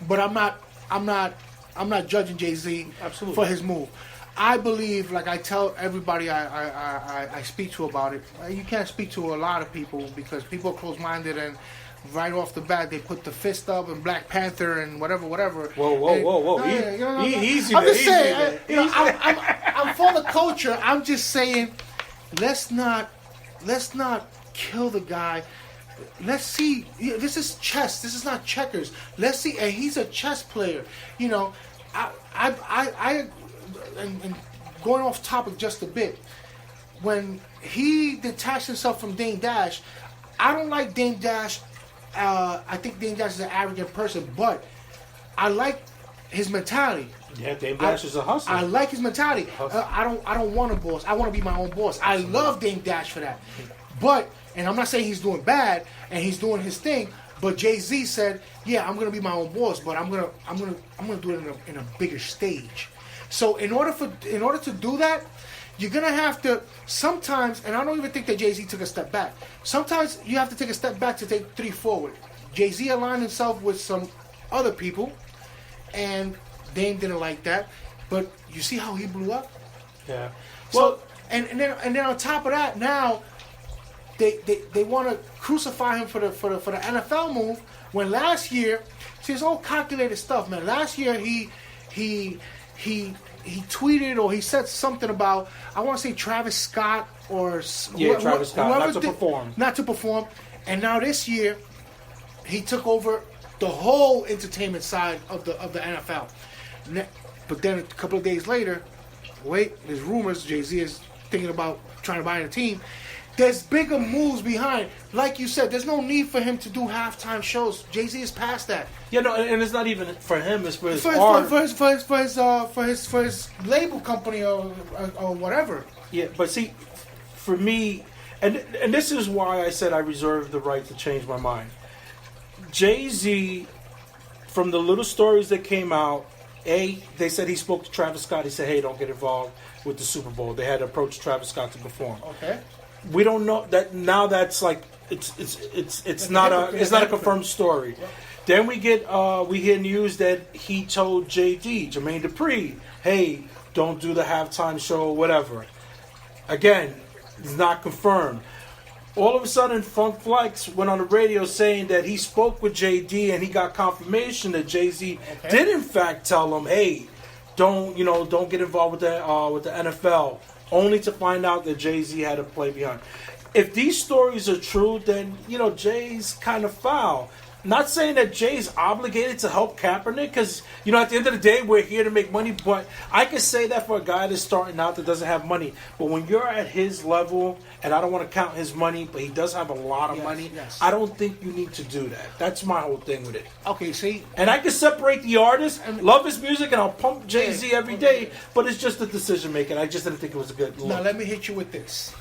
But I'm not judging Jay-Z for his move. I believe, like I tell everybody I speak to about it, you can't speak to a lot of people because people are close-minded and right off the bat they put the fist up and Black Panther and whatever. Whoa. Easy. I'm just saying, I'm for the culture. I'm just saying, let's not kill the guy. Let's see. This is chess. This is not checkers. Let's see. And he's a chess player. You know, and going off topic just a bit, when he detached himself from Dame Dash, I don't like Dame Dash. I think Dame Dash is an arrogant person, but I like his mentality. Yeah, Dame Dash is a hustler. I like his mentality. I don't want a boss. I want to be my own boss. I love Dame Dash for that. But, and I'm not saying he's doing bad and he's doing his thing, but Jay-Z said, "Yeah, I'm gonna be my own boss, but I'm gonna do it in a bigger stage." So in order to do that, you're gonna have to sometimes, and I don't even think that Jay-Z took a step back. Sometimes you have to take a step back to take 3 forward. Jay-Z aligned himself with some other people, and Dame didn't like that. But you see how he blew up. Yeah. Well, and then on top of that, now they want to crucify him for the NFL move. When last year, see, it's all calculated stuff, man. Last year he tweeted or he said something about, I want to say Travis Scott or Travis Scott, not to perform. And now this year, he took over the whole entertainment side of the NFL. But then a couple of days later, there's rumors Jay-Z is thinking about trying to buy a team. There's bigger moves behind. Like you said, there's no need for him to do halftime shows. Jay-Z is past that. Yeah, no, and it's not even for him. It's for his art. For his label company or whatever. Yeah, but see, for me, and this is why I said I reserve the right to change my mind. Jay-Z, from the little stories that came out, they said he spoke to Travis Scott. He said, "Hey, don't get involved with the Super Bowl." They had to approach Travis Scott to perform. Okay. We don't know that now. That's like it's not a confirmed story. Yep. Then we hear news that he told Jermaine Dupri, "Hey, don't do the halftime show or whatever." Again, it's not confirmed. All of a sudden, Funk Flex went on the radio saying that he spoke with JD and he got confirmation that Jay-Z did in fact tell him, "Hey, don't get involved with the NFL." Only to find out that Jay-Z had a play behind. If these stories are true, then, Jay's kind of foul. Not saying that Jay's obligated to help Kaepernick, because, at the end of the day, we're here to make money, but I can say that for a guy that's starting out that doesn't have money. But when you're at his level, and I don't want to count his money, but he does have a lot of money, I don't think you need to do that. That's my whole thing with it. Okay, see? And I can separate the artist, love his music, and I'll pump Jay-Z every day, but it's just the decision making. I just didn't think it was a good look. Now, let me hit you with this.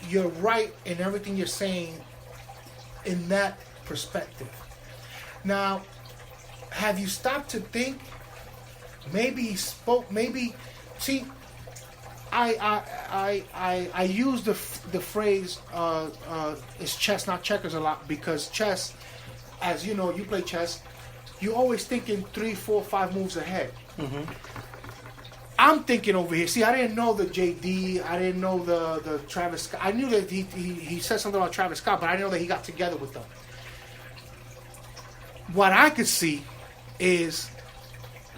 you're right in everything you're saying in that perspective. Now, have you stopped to think? Maybe he spoke. Maybe, see, I use the phrase "it's chess, not checkers" a lot, because chess, as you know, you play chess, you're always thinking 3, 4, 5 moves ahead. Mm-hmm. I'm thinking over here. See, I didn't know the JD. I didn't know the Travis Scott. I knew that he said something about Travis Scott, but I didn't know that he got together with them. What I could see is,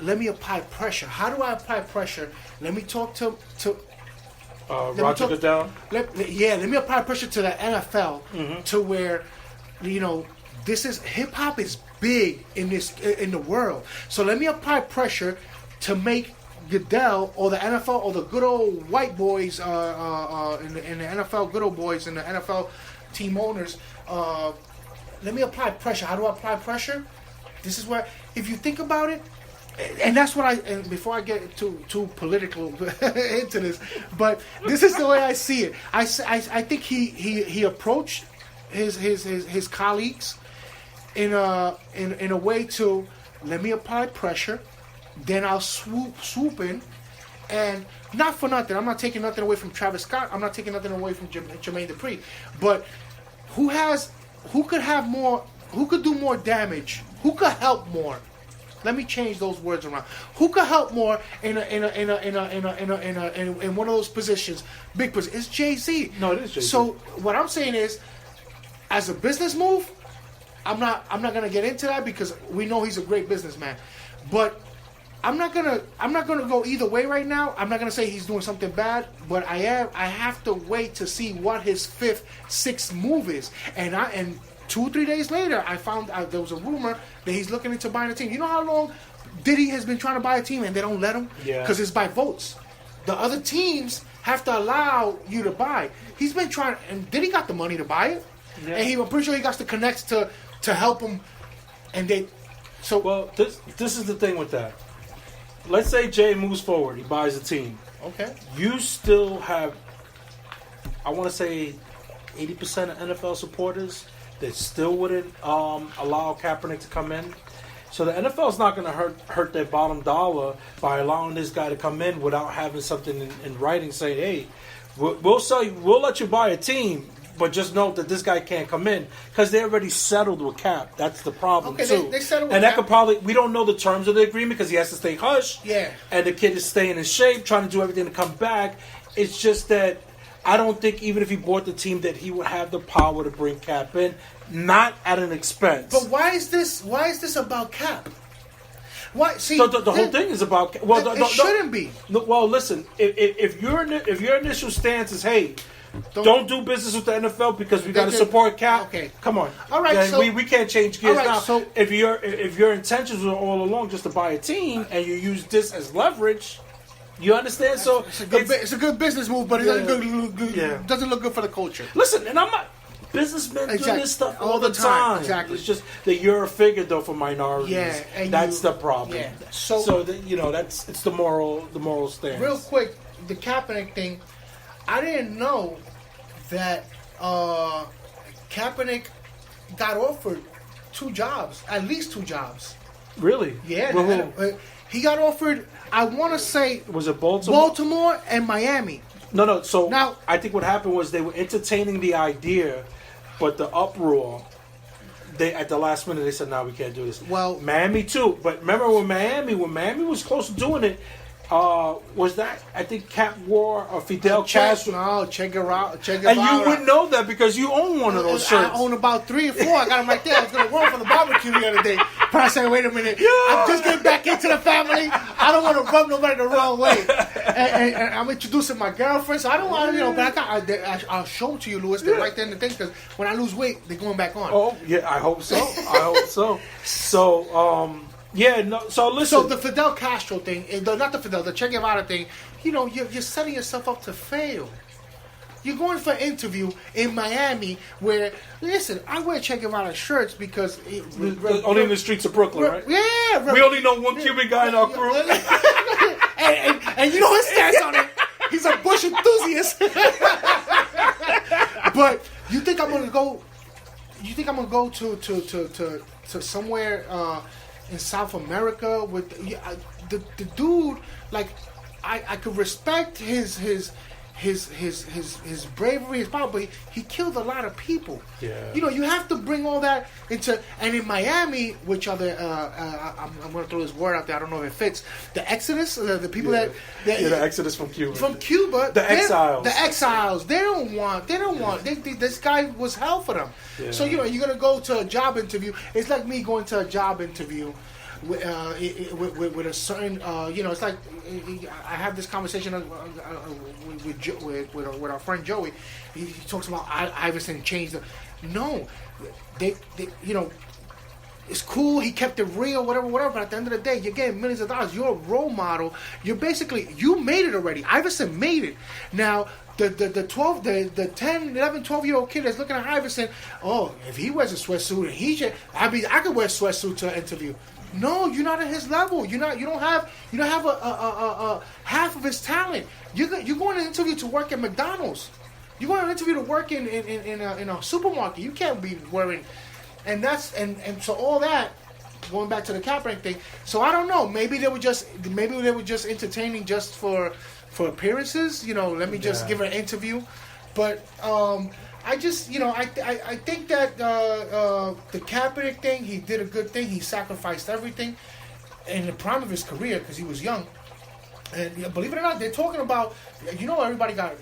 let me apply pressure. How do I apply pressure? Let me talk to Roger Goodell. Let me apply pressure to the NFL to where, this is hip hop is big in the world. So let me apply pressure to make Goodell or the NFL or the good old white boys in the NFL, good old boys and the NFL team owners. Let me apply pressure. How do I apply pressure? This is where, if you think about it, and that's what and before I get too political into this, but this is the way I see it. I think he approached his colleagues in a way to, let me apply pressure, then I'll swoop in, and not for nothing. I'm not taking nothing away from Travis Scott. I'm not taking nothing away from Jermaine Dupri. But who could have more? Who could do more damage? Who could help more? Let me change those words around. Who could help more in one of those positions? Big position. It's Jay-Z. No, it is Jay-Z. So what I'm saying is, as a business move, I'm not gonna get into that because we know he's a great businessman. But I'm not gonna go either way right now. I'm not gonna say he's doing something bad, but I have to wait to see what his 5th, 6th move is. And 2 or 3 days later, I found out there was a rumor that he's looking into buying a team. You know how long Diddy has been trying to buy a team and they don't let him? Yeah. Because it's by votes. The other teams have to allow you to buy. He's been trying, and Diddy got the money to buy it. Yeah. And I'm pretty sure he got the connects to help him. And well, this is the thing with that. Let's say Jay moves forward. He buys a team. Okay. You still have, I want to say, 80% of NFL supporters that still wouldn't allow Kaepernick to come in. So the NFL is not going to hurt their bottom dollar by allowing this guy to come in without having something in writing saying, "Hey, we'll sell you, we'll let you buy a team, but just note that this guy can't come in," because they already settled with Cap. That's the problem too. They settled with and that Cap. could probably, we don't know the terms of the agreement because he has to stay hush. Yeah. And the kid is staying in shape, trying to do everything to come back. It's just that I don't think even if he bought the team that he would have the power to bring Cap in, not at an expense. But why is this about Cap? Why? See, the whole thing is about. It shouldn't be. Well, listen. If your initial stance is, hey, don't do business with the NFL because we got to support Cap. Okay, come on. All right, then so we can't change gears now. So if your intentions were all along just to buy a team and you use this as leverage. You understand? So it's a good business move, but it doesn't look good for the culture. Listen, and I'm not. Businessmen do this stuff all the time. Exactly. It's just that you're a figure, though, for minorities. Yeah, and that's the problem. Yeah. So it's the moral stance. Real quick, the Kaepernick thing. I didn't know that Kaepernick got offered 2 jobs, at least 2 jobs. Really? Yeah. He got offered. I want to say, was it Baltimore? Baltimore and Miami. No. So now, I think what happened was they were entertaining the idea, but the uproar. They at the last minute they said, "No, we can't do this." Well, Miami too. But remember when Miami was close to doing it. Was that, I think, Cap wore a Fidel Castro? No, Che Guevara. And you would know that because you own one of those shirts. I own about 3 or 4. I got them right there. I was going to run for the barbecue the other day. But I said, wait a minute. I'm just getting back into the family. I don't want to rub nobody the wrong way. And I'm introducing my girlfriend, so I don't want to, but I'll show them to you, Louis. They're right there in the thing, because when I lose weight, they're going back on. Oh, yeah, I hope so. So, yeah, no. So listen. So the Fidel Castro thing, not the Fidel, the Che Guevara thing. You're setting yourself up to fail. You're going for an interview in Miami where, listen, I wear Che Guevara shirts because only in the streets of Brooklyn, right? Yeah, we only know one Cuban guy in our crew, and you know his stance on it. He's a Bush enthusiast. But you think I'm gonna go? You think I'm gonna go to somewhere in South America with the dude? Like, I could respect his bravery, his power, but he killed a lot of people. Yeah. You know, you have to bring all that into. And in Miami, which are the I'm going to throw this word out there. I don't know if it fits. The Exodus, the people that the Exodus from Cuba. The exiles. The exiles. They don't want. This guy was hell for them. Yeah. So you're going to go to a job interview. It's like me going to a job interview. With a certain, it's like I have this conversation with our friend Joey. He talks about Iverson changed the. No, they it's cool. He kept it real, whatever. But at the end of the day, you're getting millions of dollars. You're a role model. You're basically you made it already. Iverson made it. Now. The 10, 11, 12-year-old kid that's looking at Iverson, oh, if he wears a sweatsuit, I could wear a sweatsuit to an interview. No, you're not at his level. You don't have a half of his talent. You're going to an interview to work at McDonald's. You're going to an interview to work in a supermarket. You can't be wearing, and so all that. Going back to the Kaepernick thing. So I don't know. Maybe they were just entertaining just for appearances. Let me just give her an interview. But I just, I think that the Kaepernick thing, he did a good thing. He sacrificed everything in the prime of his career because he was young. And believe it or not, they're talking about, everybody got,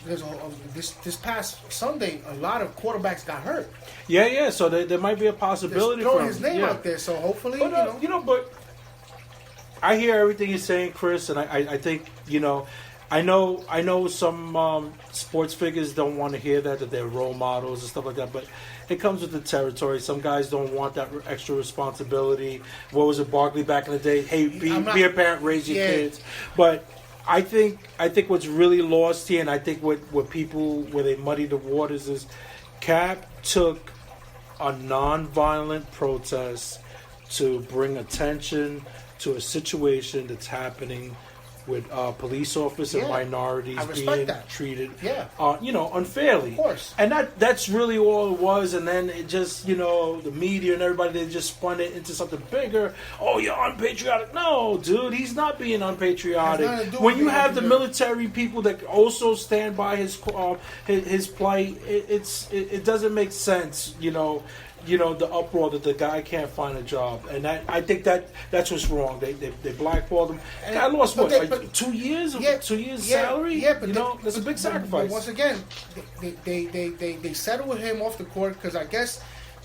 this past Sunday, a lot of quarterbacks got hurt. Yeah, so there might be a possibility for throwing his name out there, so hopefully, but, but I hear everything you're saying, Chris, and I think, I know some sports figures don't want to hear that they're role models and stuff like that, but it comes with the territory. Some guys don't want that extra responsibility. What was it, Barkley back in the day? Hey, be a parent, raise your kids. But I think what's really lost here, and I think what people, where they muddy the waters, is Cap took a non-violent protest to bring attention to a situation that's happening with police officers and minorities being treated, unfairly. Of course. And that's really all it was. And then it just, the media and everybody, they just spun it into something bigger. Oh, you're unpatriotic. No, dude, he's not being unpatriotic. When you have the military people that also stand by his plight, it doesn't make sense, the uproar that the guy can't find a job, and I think that's what's wrong. They blackballed him. I lost 2 years, 2 years salary. Yeah, but that's a big sacrifice. But once again, they settled with him off the court because I guess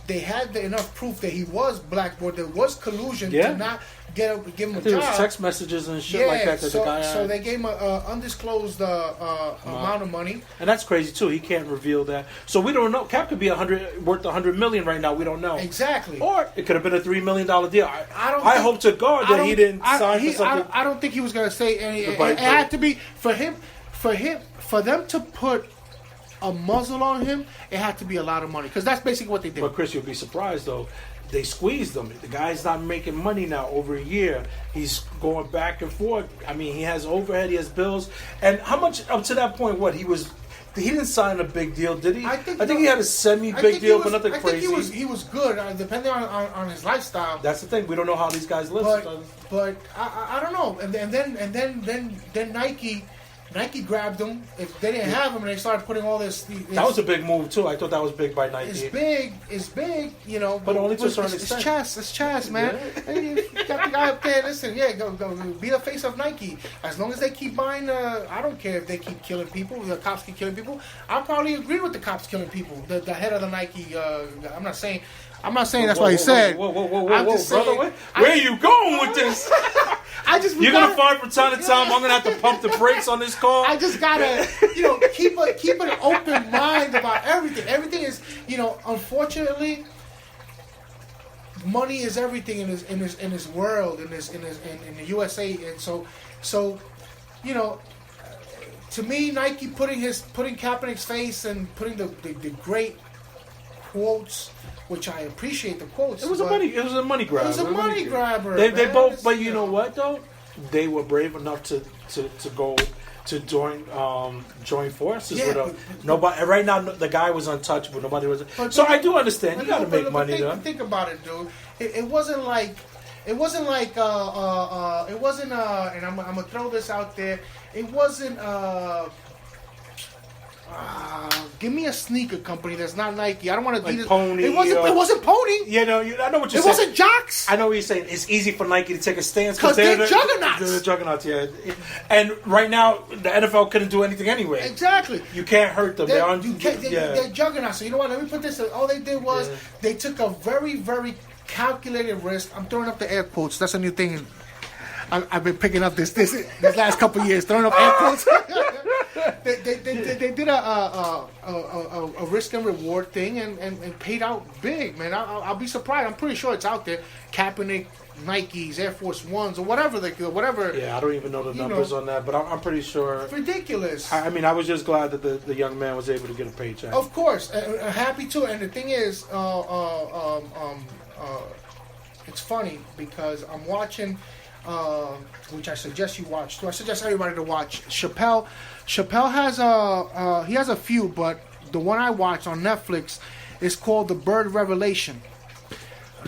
they had enough proof that he was blackballed. There was collusion to not give him a job. There was text messages and shit like that the guy had. So they gave him an undisclosed amount of money. And that's crazy too. He can't reveal that. So we don't know. Cap could be worth $100 million right now. We don't know. Exactly. Or it could have been a $3 million deal. I hope to God that he didn't sign for something. I don't think he was going to say any. It had to be for them to put a muzzle on him. It had to be a lot of money because that's basically what they did. But Chris, you'll be surprised though. They squeezed him. The guy's not making money now over a year. He's going back and forth. I mean, he has overhead, he has bills. And how much up to that point? He didn't sign a big deal, did he? I think he had a semi-big deal, but nothing crazy. I think he was good, depending on his lifestyle. That's the thing. We don't know how these guys live. But I don't know. And then Nike grabbed him. If they didn't have him, and they started putting all this. That was a big move too. I thought that was big by Nike. It's big, But only to a certain extent. It's chess, man. Yeah. Hey, you got the guy up there. Listen, go be the face of Nike. As long as they keep buying, I don't care if they keep killing people. The cops keep killing people. I'll probably agree with the cops killing people. The head of the Nike. I'm not saying that's what he said. Whoa, brother. Where are you going with this? You're gonna find from time to time I'm gonna have to pump the brakes on this car. I just gotta, keep an open mind about everything. Everything is, unfortunately, money is everything in this world, in the USA, and so, to me, Nike putting Kaepernick's face and putting the great quotes. Which I appreciate the quotes. It was a money grabber. It was a money grabber. They both, but you know what though? they were brave enough to go to join forces with him. Nobody right now. The guy was untouchable. Nobody was. So I do understand. You got to make money. Think about it, dude. It wasn't like. It wasn't like. It wasn't. And I'm gonna throw this out there. It wasn't. Give me a sneaker company that's not Nike. I don't want to like do this. Pony. It wasn't Pony. You know, I know what you're saying. It wasn't Jocks. I know what you're saying. It's easy for Nike to take a stance because they're juggernauts. They're the juggernauts, yeah. And right now, the NFL couldn't do anything anyway. Exactly. You can't hurt them. They're juggernauts. So you know what? Let me put this. All they did was they took a very, very calculated risk. I'm throwing up the air quotes. That's a new thing. I've been picking up this last couple of years, throwing up air quotes. They did a risk and reward thing and paid out big, man. I'll be surprised. I'm pretty sure it's out there. Kaepernick, Nikes, Air Force Ones, or whatever whatever. Yeah, I don't even know the numbers on that, but I'm pretty sure. It's ridiculous. I mean, I was just glad that the young man was able to get a paycheck. Of course, happy too. And the thing is, it's funny because I'm watching. Which I suggest you watch too. I suggest everybody to watch Chappelle. Chappelle has he has a few, but the one I watched on Netflix is called The Bird Revelation.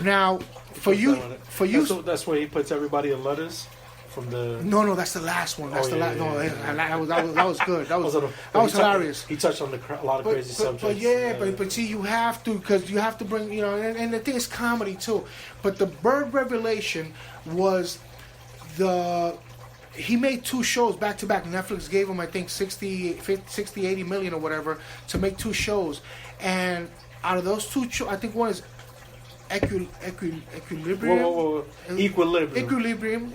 Now, that's where he puts everybody in letters from the. No, that's the last one. That's the last. No, that was good. That was hilarious. He touched on a lot of crazy subjects. But see, you have to because you have to bring and the thing is comedy too. But The Bird Revelation was. He made 2 shows back to back. Netflix gave him, I think, 60, 80 million or whatever to make 2 shows. And out of those 2 shows, I think one is Equilibrium. Whoa. Equilibrium. Equilibrium.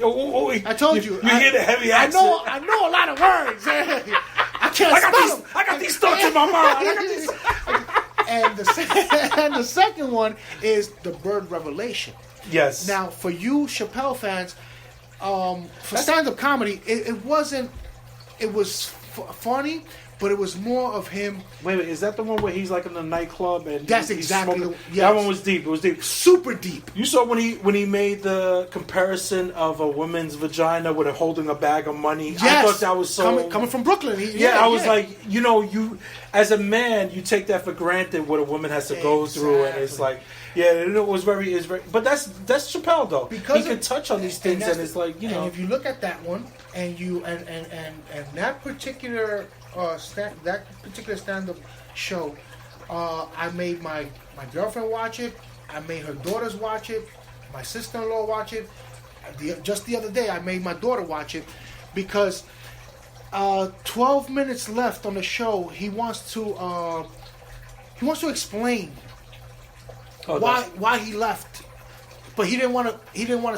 I told you. You hear the heavy accent. I know a lot of words. I can't spell them. I got these thoughts in my mind. And the second one is The Bird Revelation. Yes. Now, for you Chappelle fans, for stand-up comedy, it wasn't. It was funny, but it was more of him. Wait, is that the one where he's like in the nightclub and that's exactly that one was deep. It was deep, super deep. You saw when he made the comparison of a woman's vagina with holding a bag of money. Yes. I thought that was so coming from Brooklyn. I was like, you as a man, you take that for granted what a woman has to go through, and it's like. Yeah, it was very, but that's Chappelle though. Because he can touch on these things, and it's like And if you look at that one, and you and that particular stand-up show, I made my girlfriend watch it. I made her daughters watch it. My sister-in-law watch it. Just the other day, I made my daughter watch it because 12 minutes left on the show. He wants to explain. Why he left, but he didn't want to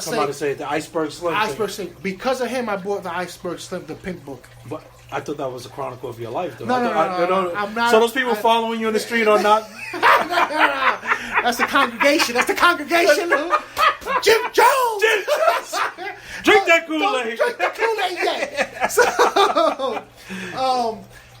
say. Somebody say the Iceberg Slim. Slim. Because of him, I bought the Iceberg Slim, the pink book. But I thought that was a chronicle of your life, though. No, I'm not. So those people following you in the street are not. No. That's the congregation. Jim Jones. Drink that Kool-Aid. Drink the Kool-Aid yet.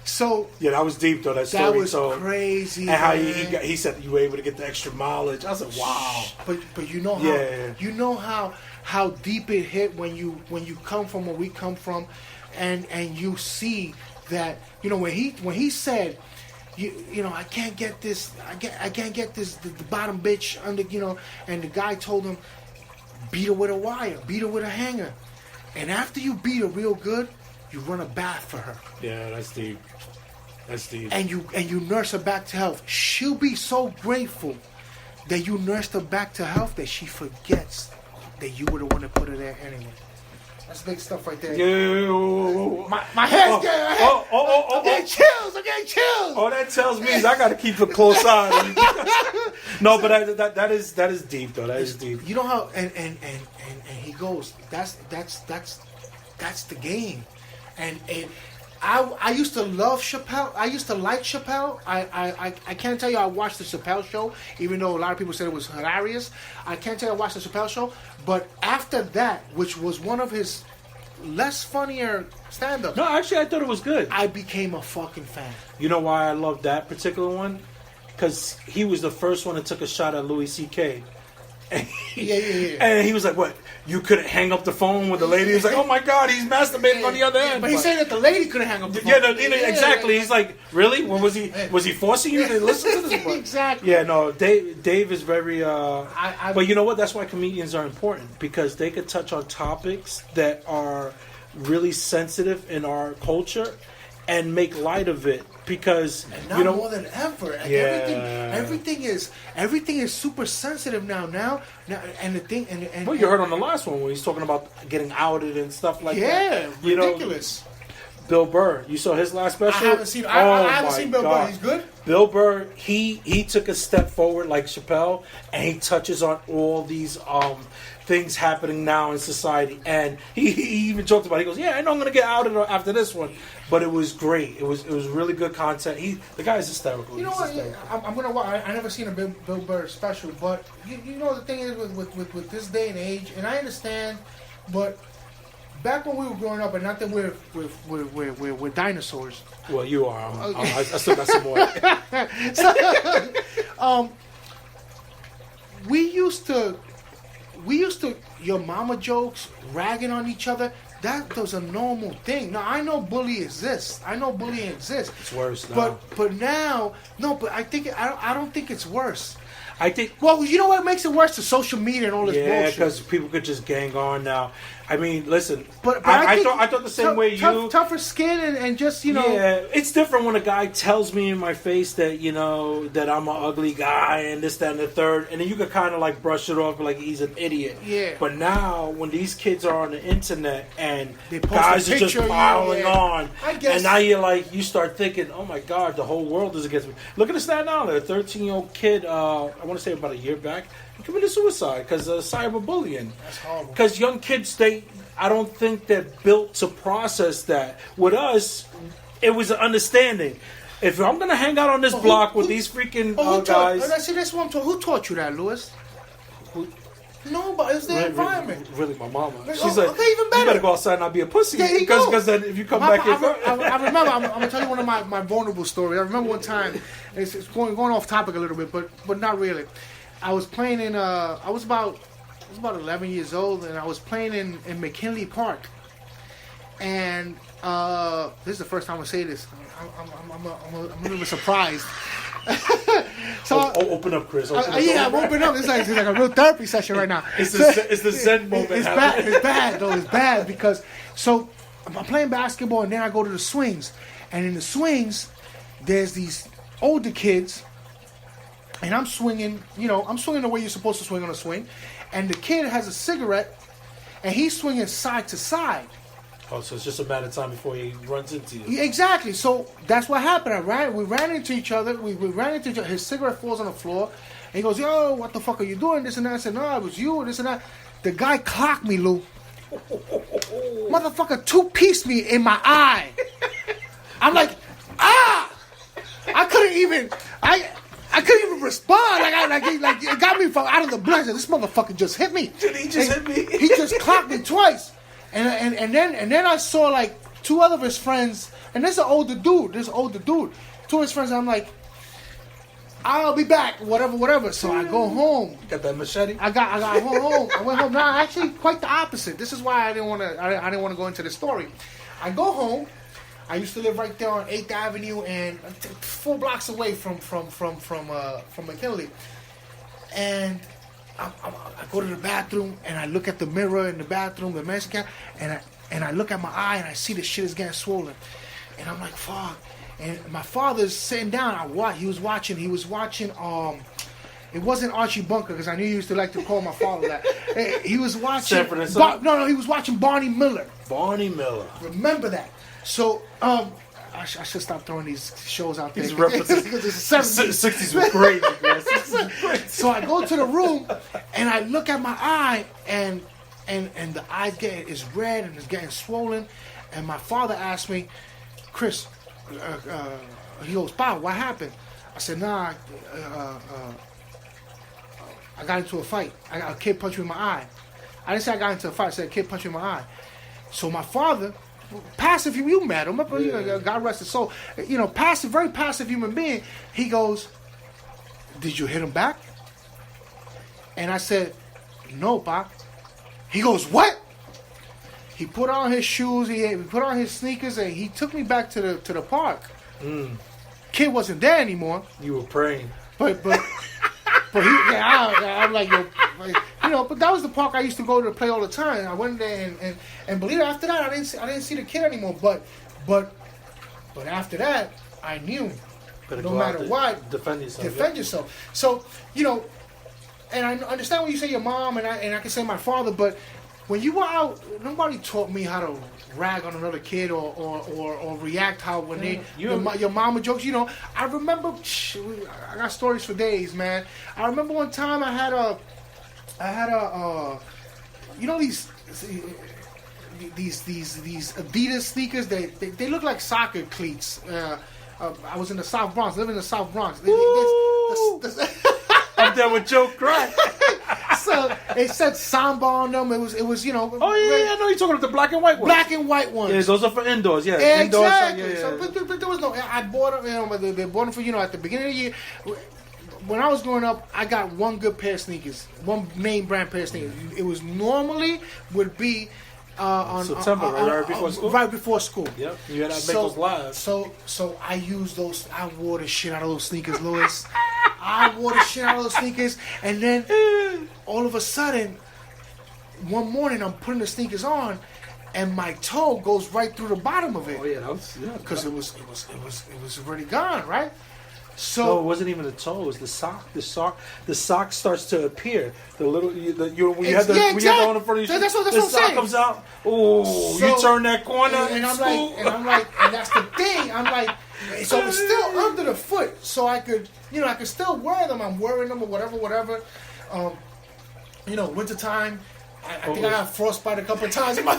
So yeah, that was deep though. That story was crazy. And how he said you were able to get the extra mileage. I was like, wow. But you know how you know how deep it hit when you come from where we come from, and you see that when he said. I can't get this. I can't get this. The bottom bitch under. And the guy told him, beat her with a wire, beat her with a hanger, and after you beat her real good, you run a bath for her. Yeah, that's deep. That's deep. And you nurse her back to health. She'll be so grateful that you nursed her back to health that she forgets that you were the one that put her there anyway. That's big stuff right there. Yeah. My head's getting. I'm getting chills. Oh, that tells me I got to keep a close eye. No, but that is deep though. That is deep. You know how and he goes. That's the game. And I used to love Chappelle. I used to like Chappelle. I can't tell you I watched the Chappelle show, even though a lot of people said it was hilarious. I can't tell you I watched the Chappelle show. But after that, which was one of his less funnier stand-ups. No, actually, I thought it was good. I became a fucking fan. You know why I love that particular one? Because he was the first one that took a shot at Louis C.K. Yeah. And he was like, "What? you couldn't hang up the phone with the lady. He's like, oh my God, he's masturbating on the other end. But he's saying that the lady couldn't hang up the phone. Yeah, exactly. He's like, really? Was he forcing you to listen to this? But, exactly. Yeah, no, Dave is very. But you know what? That's why comedians are important, because they could touch on topics that are really sensitive in our culture and make light of it. Because and now more than ever, like everything is super sensitive now. And the thing, and well, you heard on the last one when he's talking about getting outed and stuff like that. Yeah, ridiculous. Bill Burr, you saw his last special? I haven't seen. I haven't seen Bill Burr. He's good. Bill Burr, he took a step forward like Chappelle, and he touches on all these things happening now in society. And he even joked about it. He goes, "Yeah, I know I'm gonna get outed after this one," but it was great. It was really good content. The guy's hysterical. You know what? I'm gonna watch. I never seen a Bill Burr special, but you know the thing is with this day and age, and I understand, but. Back when we were growing up, and not that we're dinosaurs. Well, you are. I still got some more. We used to your mama jokes, ragging on each other. That was a normal thing. Now I know bullying exists. It's worse now. But now, no. But I don't think it's worse. I think. Well, you know what makes it worse? The social media and all this bullshit. Yeah, because people could just gang on now. I mean, listen. But I thought the same way you. Tougher skin and just Yeah, it's different when a guy tells me in my face that that I'm an ugly guy and this, that, and the third, and then you could kind of like brush it off like he's an idiot. Yeah. But now when these kids are on the internet and they post guys are just piling on, I guess. And now you start thinking, oh my God, the whole world is against me. Look at this Staten Island, a 13-year-old kid. I want to say about a year back, he committed suicide because of cyberbullying. That's horrible. Because young kids, I don't think they're built to process that. With us, it was an understanding. If I'm going to hang out on this block with these freaking guys... That's what I'm talking. Who taught you that, Louis? No, but it's the environment. Really, my mama. She's like, okay, even better. You better go outside and not be a pussy. Because then if you come back here... I remember, I'm going to tell you one of my vulnerable stories. I remember one time, it's going off topic a little bit, but not really. I was playing in... I was about 11 years old, and I was playing in McKinley Park. And this is the first time I say this. I'm a little bit surprised. So open up, Chris. I'm opening up. It's like a real therapy session right now. It's the Zen moment. It's bad, though. It's bad because I'm playing basketball, and then I go to the swings, and in the swings, there's these older kids, and I'm swinging. I'm swinging the way you're supposed to swing on a swing. And the kid has a cigarette, and he's swinging side to side. Oh, so it's just a matter of time before he runs into you. Exactly. So that's what happened. We ran into each other. We ran into each other. His cigarette falls on the floor. And he goes, yo, what the fuck are you doing? This and that. I said, no, it was you and this and that. The guy clocked me, Lou. Motherfucker two-pieced me in my eye. I'm like, ah! I couldn't even respond. It got me from out of the blue. This motherfucker just hit me. Did he just hit me? He just clocked me twice. And then I saw like two other of his friends, and this older dude. Two of his friends. And I'm like, I'll be back. Whatever. So I go home. Got that machete? I got home. I went home. Now actually quite the opposite. This is why I didn't want to go into the story. I go home. I used to live right there on 8th Avenue and 4 blocks away from McKinley. And I go to the bathroom and I look at the mirror in the bathroom, the Mexican, and I look at my eye and I see the shit is getting swollen. And I'm like, fuck. And my father's sitting down. He was watching. It wasn't Archie Bunker because I knew you used to like to call my father that. He was watching. Sanford and Son? No, he was watching Barney Miller. Barney Miller. Remember that. So, I should stop throwing these shows out there. These references. Because it's the 60s was great, man. So I go to the room and I look at my eye and the eye is red and it's getting swollen. And my father asked me, Chris, he goes, Pop, what happened? I said, nah, I got into a fight. A kid punched me in my eye. I didn't say I got into a fight. I said a kid punched me in my eye. So my father, passive, you met him. God rest his soul. Passive, very passive human being. He goes, did you hit him back? And I said, no, Pop. He goes, what? He put on his shoes, he put on his sneakers, and he took me back to the park. Kid wasn't there anymore. You were praying. But I'm like, yo, but that was the park I used to go to play all the time. I went there and believe it, after that I didn't see the kid anymore. But after that, I knew no matter what, defend yourself. So and I understand when you say your mom, and I can say my father, but when you were out, nobody taught me how to rag on another kid or react how when your mama jokes. I remember. I got stories for days, man. I remember one time I had a these Adidas sneakers. They look like soccer cleats. I was in the South Bronx, living in the South Bronx. I'm there with Joe Crack. So it said Samba on them. It was Oh yeah, I know you're talking about the black and white ones. Black and white ones. Yeah, those are for indoors. Yeah, exactly. Indoors, So, but there was no. I bought them. They bought them for at the beginning of the year. When I was growing up, I got one good pair of sneakers, one name brand pair of sneakers. It was would be on September, right before school. Right before school. Yep, you had to make those live. So I used those. I wore the shit out of those sneakers, Louis. I wore the shit out of those sneakers, and then all of a sudden, one morning I'm putting the sneakers on, and my toe goes right through the bottom of it. Oh yeah, that was because it was already gone, right? So it wasn't even the toe; it was the sock. The sock starts to appear. The little when you have the when you have the one in front of you, that's what the I'm sock saying. comes out. Oh, you turn that corner, and I'm like, and that's the thing. I'm like, so it's still under the foot, so I could still wear them. I'm wearing them or whatever. Winter time. I think I got frostbite a couple of times in my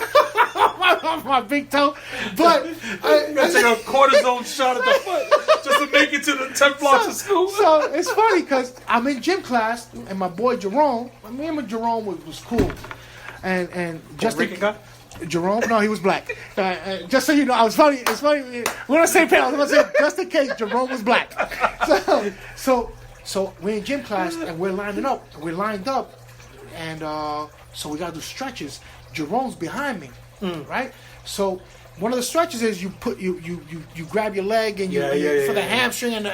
big toe, but I take a cortisone shot at the foot just to make it to the 10 blocks of school. So it's funny because I'm in gym class and my boy Jerome. Me and Jerome was cool, and just Jerome, no, he was black. Just so you know, it's funny. We're on the same page. I was going to say, just in case, Jerome was black. So we're in gym class and we're lined up, and so we gotta do stretches. Jerome's behind me, right? So one of the stretches is you grab your leg and for the hamstring and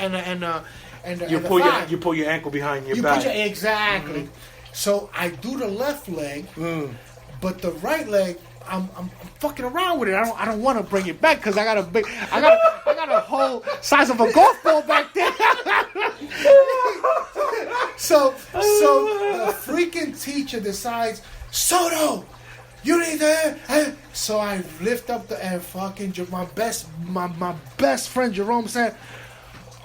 you pull your ankle behind your back. Exactly. Mm-hmm. So I do the left leg, but the right leg. I'm fucking around with it. I don't want to bring it back because I got a whole size of a golf ball back there. So the freaking teacher decides, Soto, you need to. So I lift up and fucking my best friend Jerome said,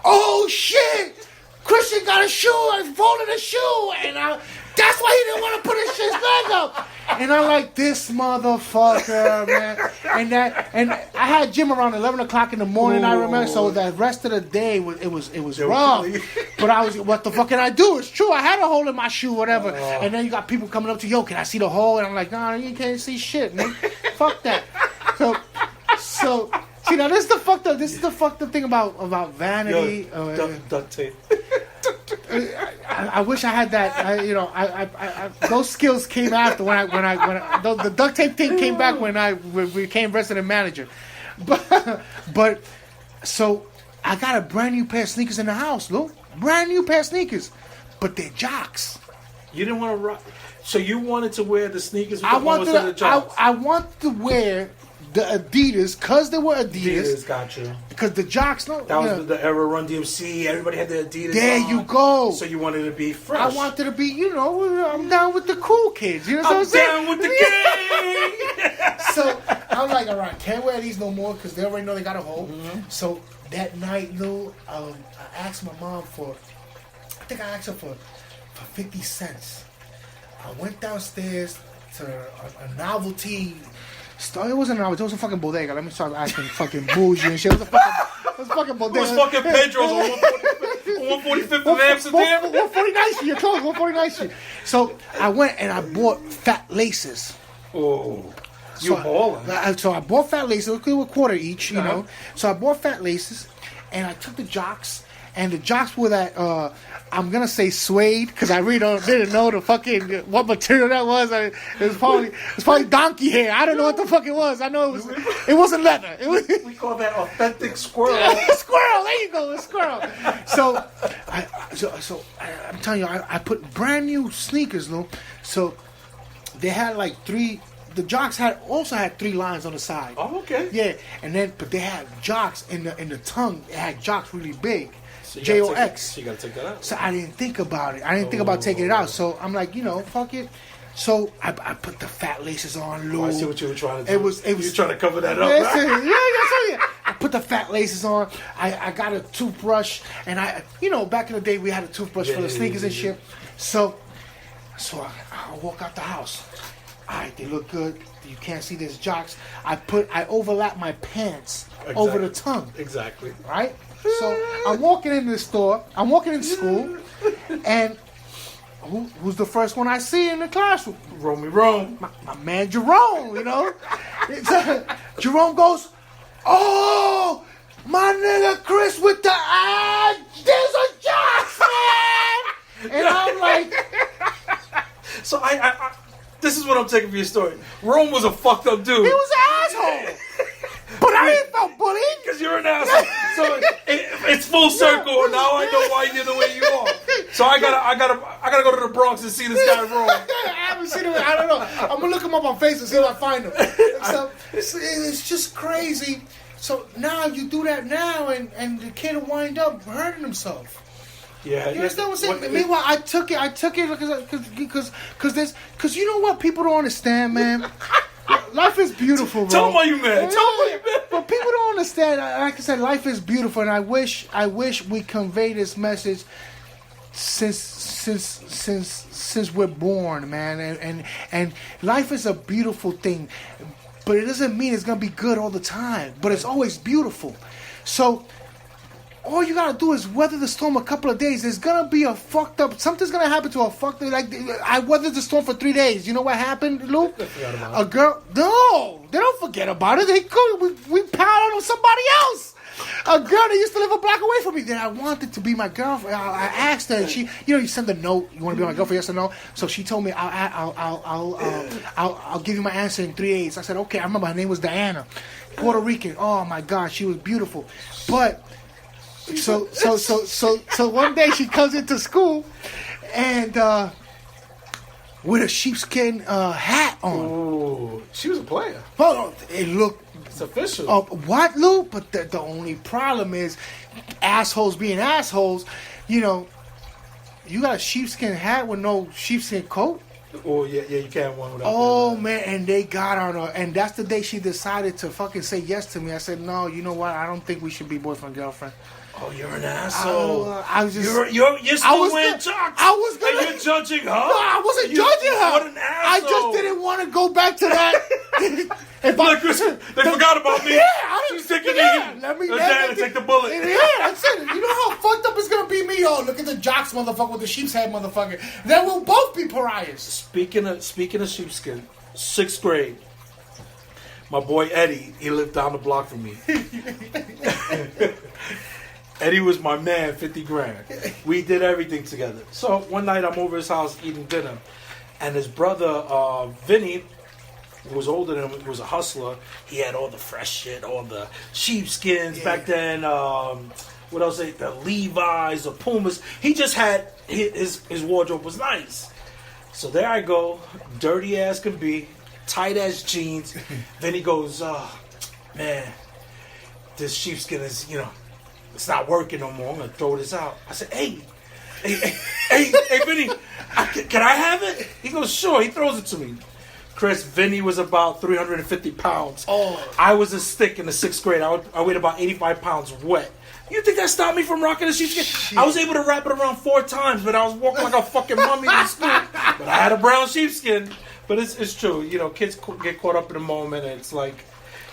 "Oh shit, Christian got a shoe. I folded a shoe, and that's why he didn't want to put his shit's leg up." And I'm like, this motherfucker, man. And I had gym around 11 o'clock in the morning, I remember. So the rest of the day, it was rough. But I was, what the fuck can I do? It's true. I had a hole in my shoe, whatever. And then you got people coming up to, yo, can I see the hole? And I'm like, nah, you can't see shit, man. Fuck that. So, see, now this is the fucked up thing about vanity. Duct tape. I wish I had that. I those skills came after when the duct tape thing came back when I became resident manager. But so I got a brand new pair of sneakers in the house, Lou. Brand new pair of sneakers, but they're jocks. You didn't want to rock. So you wanted to wear the sneakers with the holes of the jocks. I want to wear the Adidas, because they were Adidas. Gotcha. Because the jocks, no. That was the era Run DMC. Everybody had the Adidas. There on. you go. So you wanted to be fresh. I wanted to be, I'm down with the cool kids. You know what I'm saying? Down with the gang. So I'm like, all right, can't wear these no more because they already know they got a hole. Mm-hmm. So that night, Lou, I asked my mom for 50 cents. I went downstairs to a novelty. It wasn't a novelty. It was a fucking bodega. Let me start acting fucking bougie and shit. It was a fucking bodega. It was fucking Pedro's on 145th and Amsterdam. 149th Street. You're close. 149th Street. So I went and I bought fat laces. Oh. You balling. So I bought fat laces. It was a quarter each, you know. So I bought fat laces and I took the jocks and the jocks were that I'm gonna say suede because I really didn't know the fucking what material that was. It was probably donkey hair. I don't know what the fuck it was. I know it wasn't leather. We call that authentic squirrel. Squirrel. There you go, a squirrel. So I'm telling you, I put brand new sneakers, though. So they had like 3. The jocks also had 3 lines on the side. Oh, okay. Yeah, but they had jocks in the tongue. It had jocks really big. So JOX. So you gotta take that out. So I didn't think about it. I didn't think about taking it out. So I'm like, fuck it. So I put the fat laces on, Lou. Oh, I see what you were trying to do. It was you trying to cover that up. Listen, yeah. I put the fat laces on. I got a toothbrush, and back in the day we had a toothbrush for the sneakers and shit. So I walk out the house. All right, they look good. You can't see this jocks. I overlap my pants over the tongue. Exactly. Right? So I'm walking in the store. I'm walking into school, and who's the first one I see in the classroom? Rome. My man Jerome. Jerome goes, "Oh, my nigga Chris with the eye. There's a jocks, man." And I'm like, so I this is what I'm taking for your story. Rome was a fucked up dude. He was an asshole. But I didn't feel bullied. Because you're an asshole. So it's full circle. Now I know why you're the way you are. So I gotta go to the Bronx and see this guy Rome. I haven't seen him. I don't know. I'm gonna look him up on Facebook and see if I find him. So it's just crazy. So now you do that now, and the kid will wind up hurting himself. Yeah, you understand what I'm saying? Meanwhile, I took it because you know what people don't understand, man. Life is beautiful, bro. Tell me why you mad. But people don't understand. Like I said, life is beautiful, and I wish we convey this message since we're born, man. And life is a beautiful thing, but it doesn't mean it's gonna be good all the time. But it's always beautiful. So all you gotta do is weather the storm a couple of days. There's gonna be a fucked up. Something's gonna happen to a fucked up. Like I weathered the storm for 3 days. You know what happened, Luke? A girl. No, they don't forget about it. They go. We piled on somebody else. A girl that used to live a block away from me that I wanted to be my girlfriend. I asked her, and she, you send a note. You want to be my girlfriend? Yes or no? So she told me, I'll give you my answer in 3 days. I said, okay. I remember her name was Diana, Puerto Rican. Oh my God, she was beautiful. But so one day she comes into school and with a sheepskin hat on. Oh, she was a player. Well, it looked. It's official. What, Lou? But the only problem is assholes being assholes. You got a sheepskin hat with no sheepskin coat. Oh, yeah, you can't one without that. Man, and they got on her. And that's the day she decided to fucking say yes to me. I said, no, you know what? I don't think we should be boyfriend, girlfriend. Oh, you're an asshole. I was just. You're still wearing jocks. I was gonna. And you're judging her? No, I wasn't judging her. What an asshole. I just didn't want to go back to that. They forgot about me. Yeah, she's taking let me take the bullet. Yeah, that's it. You know how fucked up it's gonna be me? Oh, look at the jocks motherfucker with the sheep's head motherfucker. Then we'll both be pariahs. Speaking of sheepskin, 6th grade. My boy Eddie, he lived down the block from me. Eddie was my man, 50 grand. We did everything together. So one night I'm over his house eating dinner, and his brother Vinny, who was older than him, was a hustler. He had all the fresh shit, all the sheepskins back then. What else? The Levi's, the Pumas. He just had his wardrobe was nice. So there I go, dirty ass can be, tight ass jeans. Vinny goes, man, this sheepskin is, it's not working no more. I'm gonna throw this out. I said, hey, Vinny, can I have it? He goes, sure. He throws it to me. Chris, Vinny was about 350 pounds. Oh, I was a stick in the 6th grade. I weighed about 85 pounds wet. You think that stopped me from rocking a sheepskin? I was able to wrap it around 4 times, but I was walking like a fucking mummy in school. But I had a brown sheepskin. But it's true. Kids get caught up in the moment, and it's like,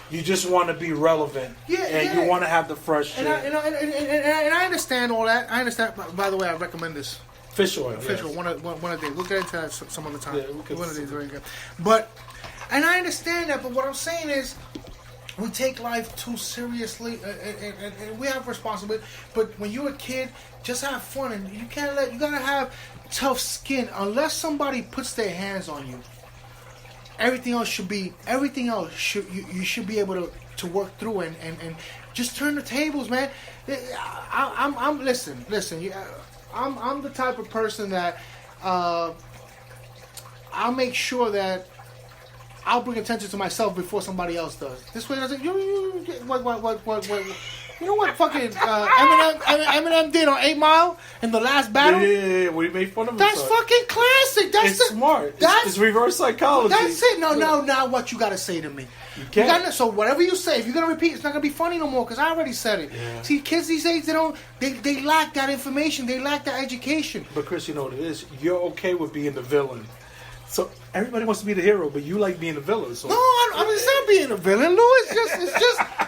you just want to be relevant, you want to have the fresh shit. And I understand all that. I understand. By the way, I recommend this fish oil. Fish oil. One of the days. We'll get into that some other time. Yeah, one of these very good. And I understand that. But what I'm saying is, we take life too seriously, and we have responsibility. But when you're a kid, just have fun, and you gotta have tough skin. Unless somebody puts their hands on you, you should be able to work through and just turn the tables, man. Listen. I'm the type of person that I'll make sure that I'll bring attention to myself before somebody else does. This way, what? You know what fucking Eminem did on 8 Mile in the last battle? Yeah. We made fun of him. That's fucking classic. It's smart. It's reverse psychology. That's it. No, now what you gotta say to me? You can't. So whatever you say, if you're gonna repeat, it's not gonna be funny no more because I already said it. Yeah. See, kids these days, they lack that information. They lack that education. But Chris, you know what it is? You're okay with being the villain. So everybody wants to be the hero, but you like being the villain. So. No, it's not being a villain, Lou. It's just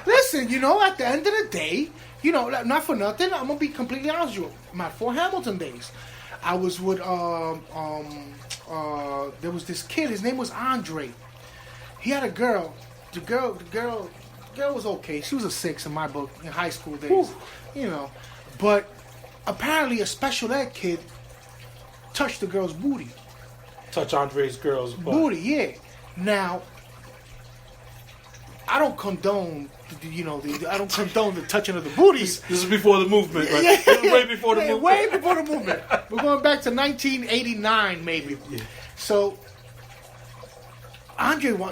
listen. At the end of the day, not for nothing. I'm gonna be completely honest with you. My 4 Hamilton days, I was with there was this kid. His name was Andre. He had a girl. The girl was okay. She was a 6 in my book in high school days. Whew. But apparently a special ed kid touched the girl's booty. Touch Andre's girl's butt. Booty, yeah. Now, I don't condone, I don't condone the touching of the booties. This is before the movement, right? Yeah. Way before the movement. Way before the movement. We're going back to 1989, maybe. Yeah. So,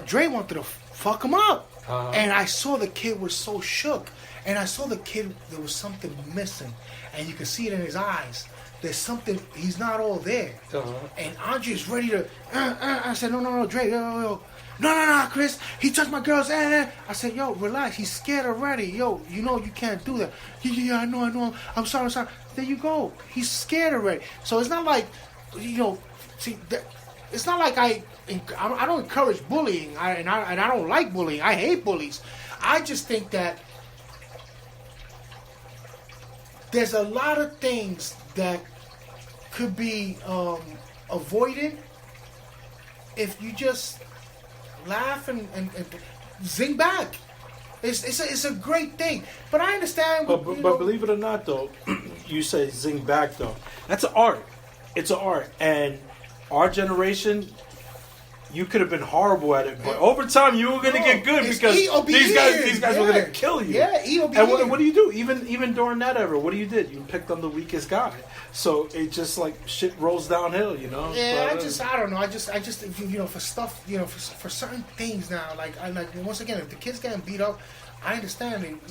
Dre wanted to fuck him up. Uh-huh. And I saw the kid was so shook. And I saw the kid, there was something missing. And you could see it in his eyes. There's something, he's not all there. Uh-huh. And Andre's ready to, I said, no, Dre, no, Chris, he touched my girl's, I said, yo, relax, he's scared already. Yo, you can't do that. Yeah, I know, I'm sorry. There you go. He's scared already. So it's not like, it's not like I don't encourage bullying, and I don't like bullying. I hate bullies. I just think that there's a lot of things that could be avoided if you just laugh and zing back. It's a great thing. But I understand. But believe it or not, though, you say zing back, though. That's an art. It's an art. And our generation, you could have been horrible at it, but over time you were going to get good because these guys were going to kill you. Yeah, and what do you do? Even during that era, what you did? You picked on the weakest guy. So it just like shit rolls downhill, Yeah, but, I don't know. I just for stuff, for certain things now, like once again, if the kid's getting beat up, I understand, and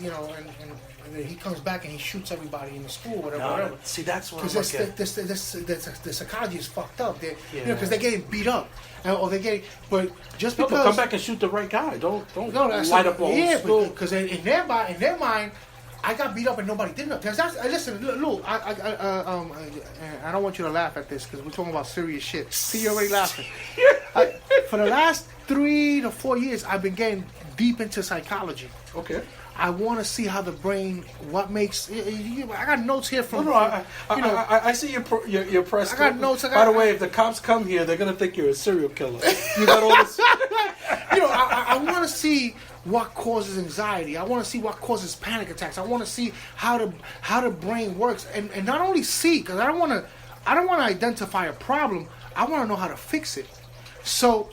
he comes back and he shoots everybody in the school, whatever. See, that's what because the psychology is fucked up. Because they're getting beat up, or they're getting. But just because but come back and shoot the right guy. Don't light up all school. Because in their mind, I got beat up and nobody did nothing. Listen, Lou, I don't want you to laugh at this because we're talking about serious shit. See, you're already laughing. For the last 3 to 4 years, I've been getting deep into psychology. Okay. I want to see how the brain, what makes. I got notes here from. I see your press. I got notes. By the way, if the cops come here, they're gonna think you're a serial killer. You got all this. I want to see what causes anxiety. I want to see what causes panic attacks. I want to see how the brain works, and not only see, because I don't want to identify a problem. I want to know how to fix it. So,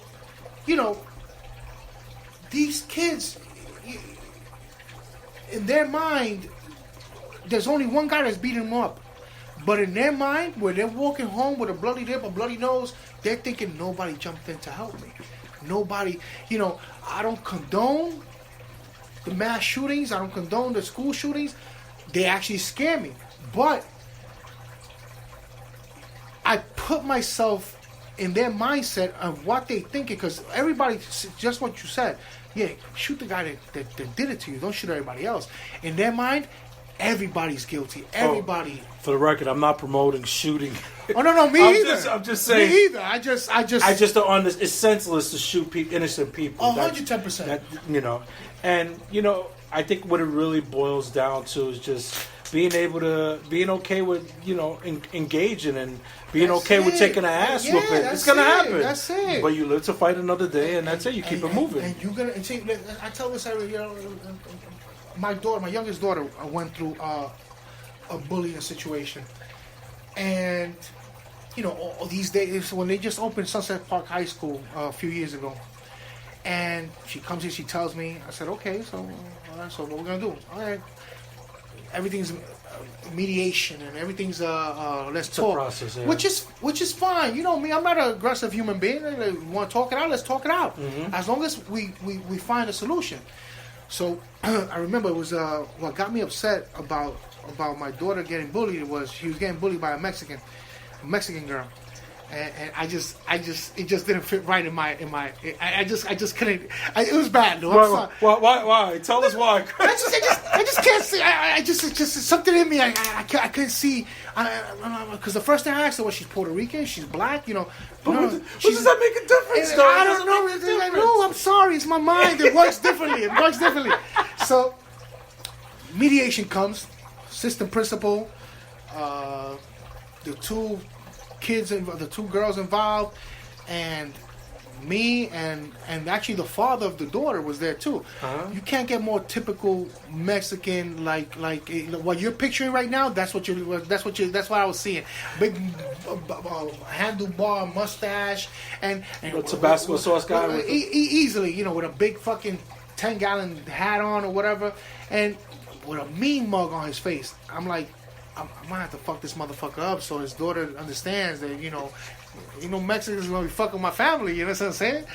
these kids, in their mind, there's only one guy that's beating them up. But in their mind, when they're walking home with a bloody lip, a bloody nose, they're thinking nobody jumped in to help me. Nobody, I don't condone the mass shootings. I don't condone the school shootings. They actually scare me. But I put myself in their mindset of what they thinking, because everybody, just what you said, shoot the guy that did it to you. Don't shoot everybody else. In their mind, everybody's guilty. Everybody. For the record, I'm not promoting shooting. Oh no, me either. I'm just saying. Me either. I just don't understand. It's senseless to shoot innocent people. 110%. And I think what it really boils down to is just being okay with engaging and being okay with taking an ass whooping. It's gonna happen. That's it. But you live to fight another day, and that's it. You keep it moving. And you're gonna see. I tell this every my daughter, my youngest daughter, went through a bullying situation, and all these days when they just opened Sunset Park High School a few years ago, and she comes in, she tells me, I said, okay, so all right, so what we're gonna do? All right, everything's mediation and everything's let's talk, process, yeah. which is fine. You know me, I'm not an aggressive human being. Like, you want to talk it out? Let's talk it out. Mm-hmm. As long as we find a solution. So I remember it was what got me upset about my daughter getting bullied was she was getting bullied by a Mexican girl. And I just it just didn't fit right in my I just couldn't. It was bad though. Why? Tell us why. I just can't see. It's just something in me. I couldn't see. Because the first thing I asked her was she's Puerto Rican, she's black, But what does that make a difference? Though? I don't know. No, I'm sorry. It's my mind. It works differently. So mediation comes. Assistant principal. The two kids and the two girls involved, and me and actually the father of the daughter was there too. Uh-huh. You can't get more typical Mexican like what you're picturing right now. That's what I was seeing. Big handlebar mustache and Tabasco sauce guy easily, with a big fucking 10-gallon hat on or whatever, and with a mean mug on his face. I'm like, I'm gonna have to fuck this motherfucker up so his daughter understands that Mexicans are gonna be fucking my family. You know what I'm saying?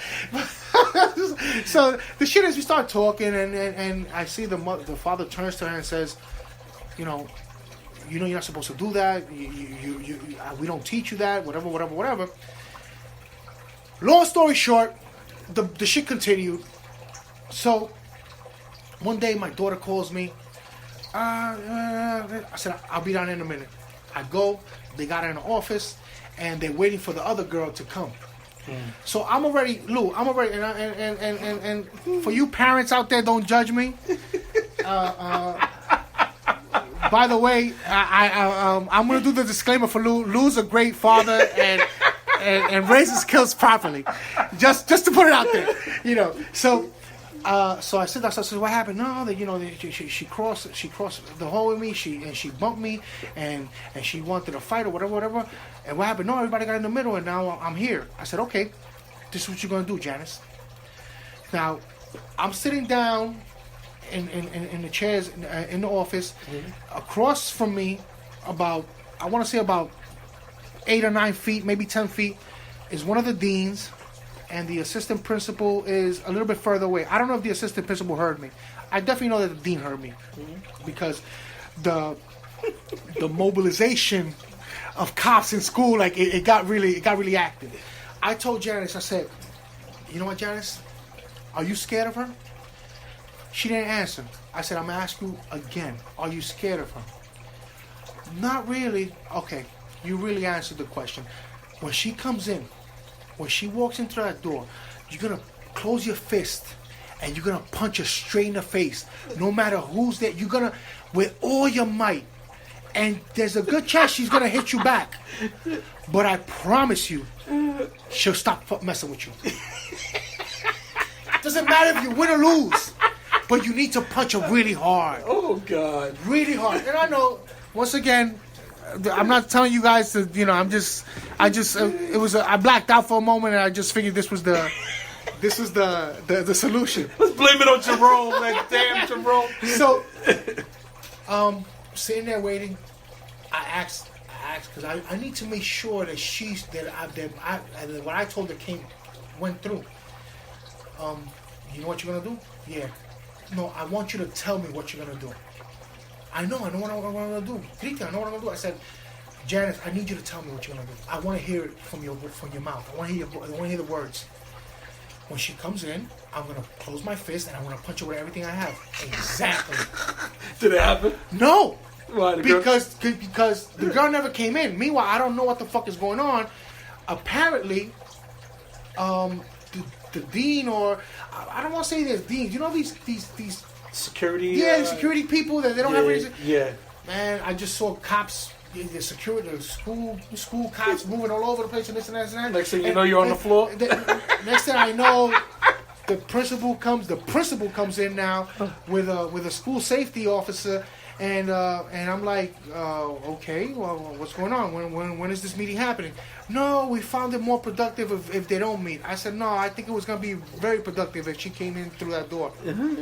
So the shit is, we start talking, and I see the father turns to her and says, you're not supposed to do that. We don't teach you that. Whatever. Long story short, the shit continued. So one day my daughter calls me. I said, I'll be down in a minute. I go, they got her in the office, and they're waiting for the other girl to come. So I'm already, and for you parents out there, don't judge me. By the way, I'm going to do the disclaimer for Lou. Lou's a great father and raises kids properly. Just to put it out there, So I said, what happened? No, she crossed the hall with me. She bumped me, and she wanted to fight or whatever. And what happened? No, everybody got in the middle, and now I'm here. I said, okay, this is what you're gonna do, Janice. Now, I'm sitting down in the chairs in the office. Mm-hmm. Across from me, about 8 or 9 feet, maybe 10 feet, is one of the deans. And the assistant principal is a little bit further away. I don't know if the assistant principal heard me. I definitely know that the dean heard me, because the mobilization of cops in school, like it got really active. I told Janice, I said, you know what, Janice? Are you scared of her? She didn't answer. I said, I'm gonna ask you again. Are you scared of her? Not really. Okay, you really answered the question. When she comes in. When she walks into that door, you're going to close your fist and you're going to punch her straight in the face. No matter who's there, you're going to, with all your might. And there's a good chance she's going to hit you back. But I promise you, she'll stop messing with you. Doesn't matter if you win or lose, but you need to punch her really hard. Oh, God. Really hard. And I know, once again, I'm not telling you guys to, I blacked out for a moment, and I just figured this was the solution. Let's blame it on Jerome, like damn Jerome. So, sitting there waiting, I asked, because I need to make sure that what I told her went through. You know what you're gonna do? Yeah. No, I want you to tell me what you're gonna do. I know what I'm going to do. Trita, I know what I'm going to do. I said, Janice, I need you to tell me what you're going to do. I want to hear it from your mouth. I want to hear the words. When she comes in, I'm going to close my fist and I'm going to punch her with everything I have. Exactly. Did it happen? No. Why, because the girl never came in. Meanwhile, I don't know what the fuck is going on. Apparently, the dean, or I don't want to say there's deans. You know these security. Security. Yeah, security people that they don't have reason. Yeah. Man, I just saw cops, the security, the school cops moving all over the place and this and that and that. Next thing you know, you're on the floor. Next thing I know, the principal comes in now with a school safety officer, and I'm like, okay, well, what's going on? When is this meeting happening? No, we found it more productive if they don't meet. I said, no, I think it was going to be very productive if she came in through that door.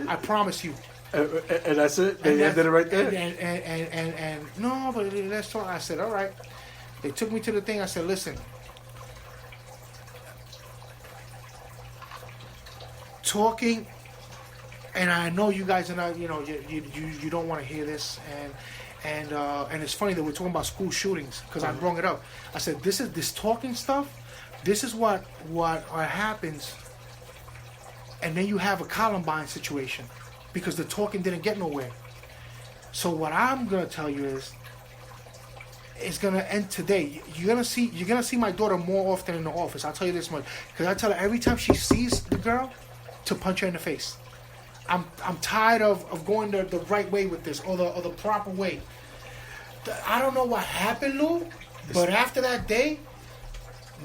I promise you. And that's it. They ended it right there. And no, but let's talk. I said, all right. They took me to the thing. I said, listen, talking, and I know you guys are not. You know, you don't want to hear this, and it's funny that we're talking about school shootings because I brought it up. I said, this talking stuff. This is what happens, and then you have a Columbine situation. Because the talking didn't get nowhere. So what I'm gonna tell you is, it's gonna end today. You're gonna see my daughter more often in the office. I'll tell you this much, because I tell her every time she sees the girl, to punch her in the face. I'm tired of going the right way with this or the proper way. I don't know what happened, Lou, but after that day,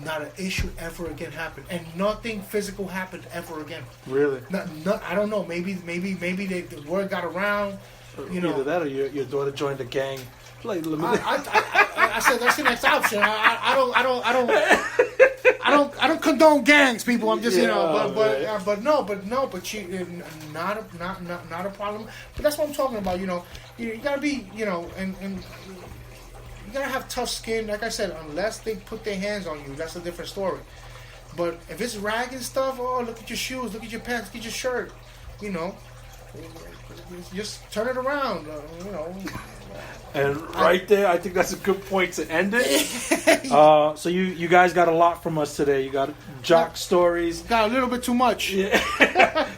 not an issue ever again happened, and nothing physical happened ever again. Really? I don't know. Maybe the word got around. You know, either that or your daughter joined the gang. Like, I said that's the next option. I don't condone gangs, people. I'm just but she not a problem. But that's what I'm talking about. You know, you gotta be, you know, and you gotta have tough skin. Like I said, unless they put their hands on you, that's a different story. But if it's ragged stuff, oh, look at your shoes, look at your pants, look at your shirt, you know, just turn it around, you know. And right there, I think that's a good point to end it. So you guys got a lot from us today. You got jock stories. Got a little bit too much. Yeah.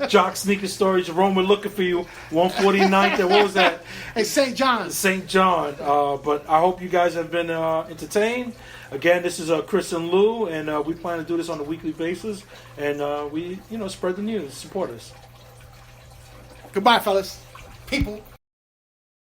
Jock sneaker stories. Jerome, we're looking for you. 149th. And what was that? Hey, St. John's. St. John. But I hope you guys have been entertained. Again, this is Chris and Lou, and we plan to do this on a weekly basis. And we, spread the news. Support us. Goodbye, fellas. People.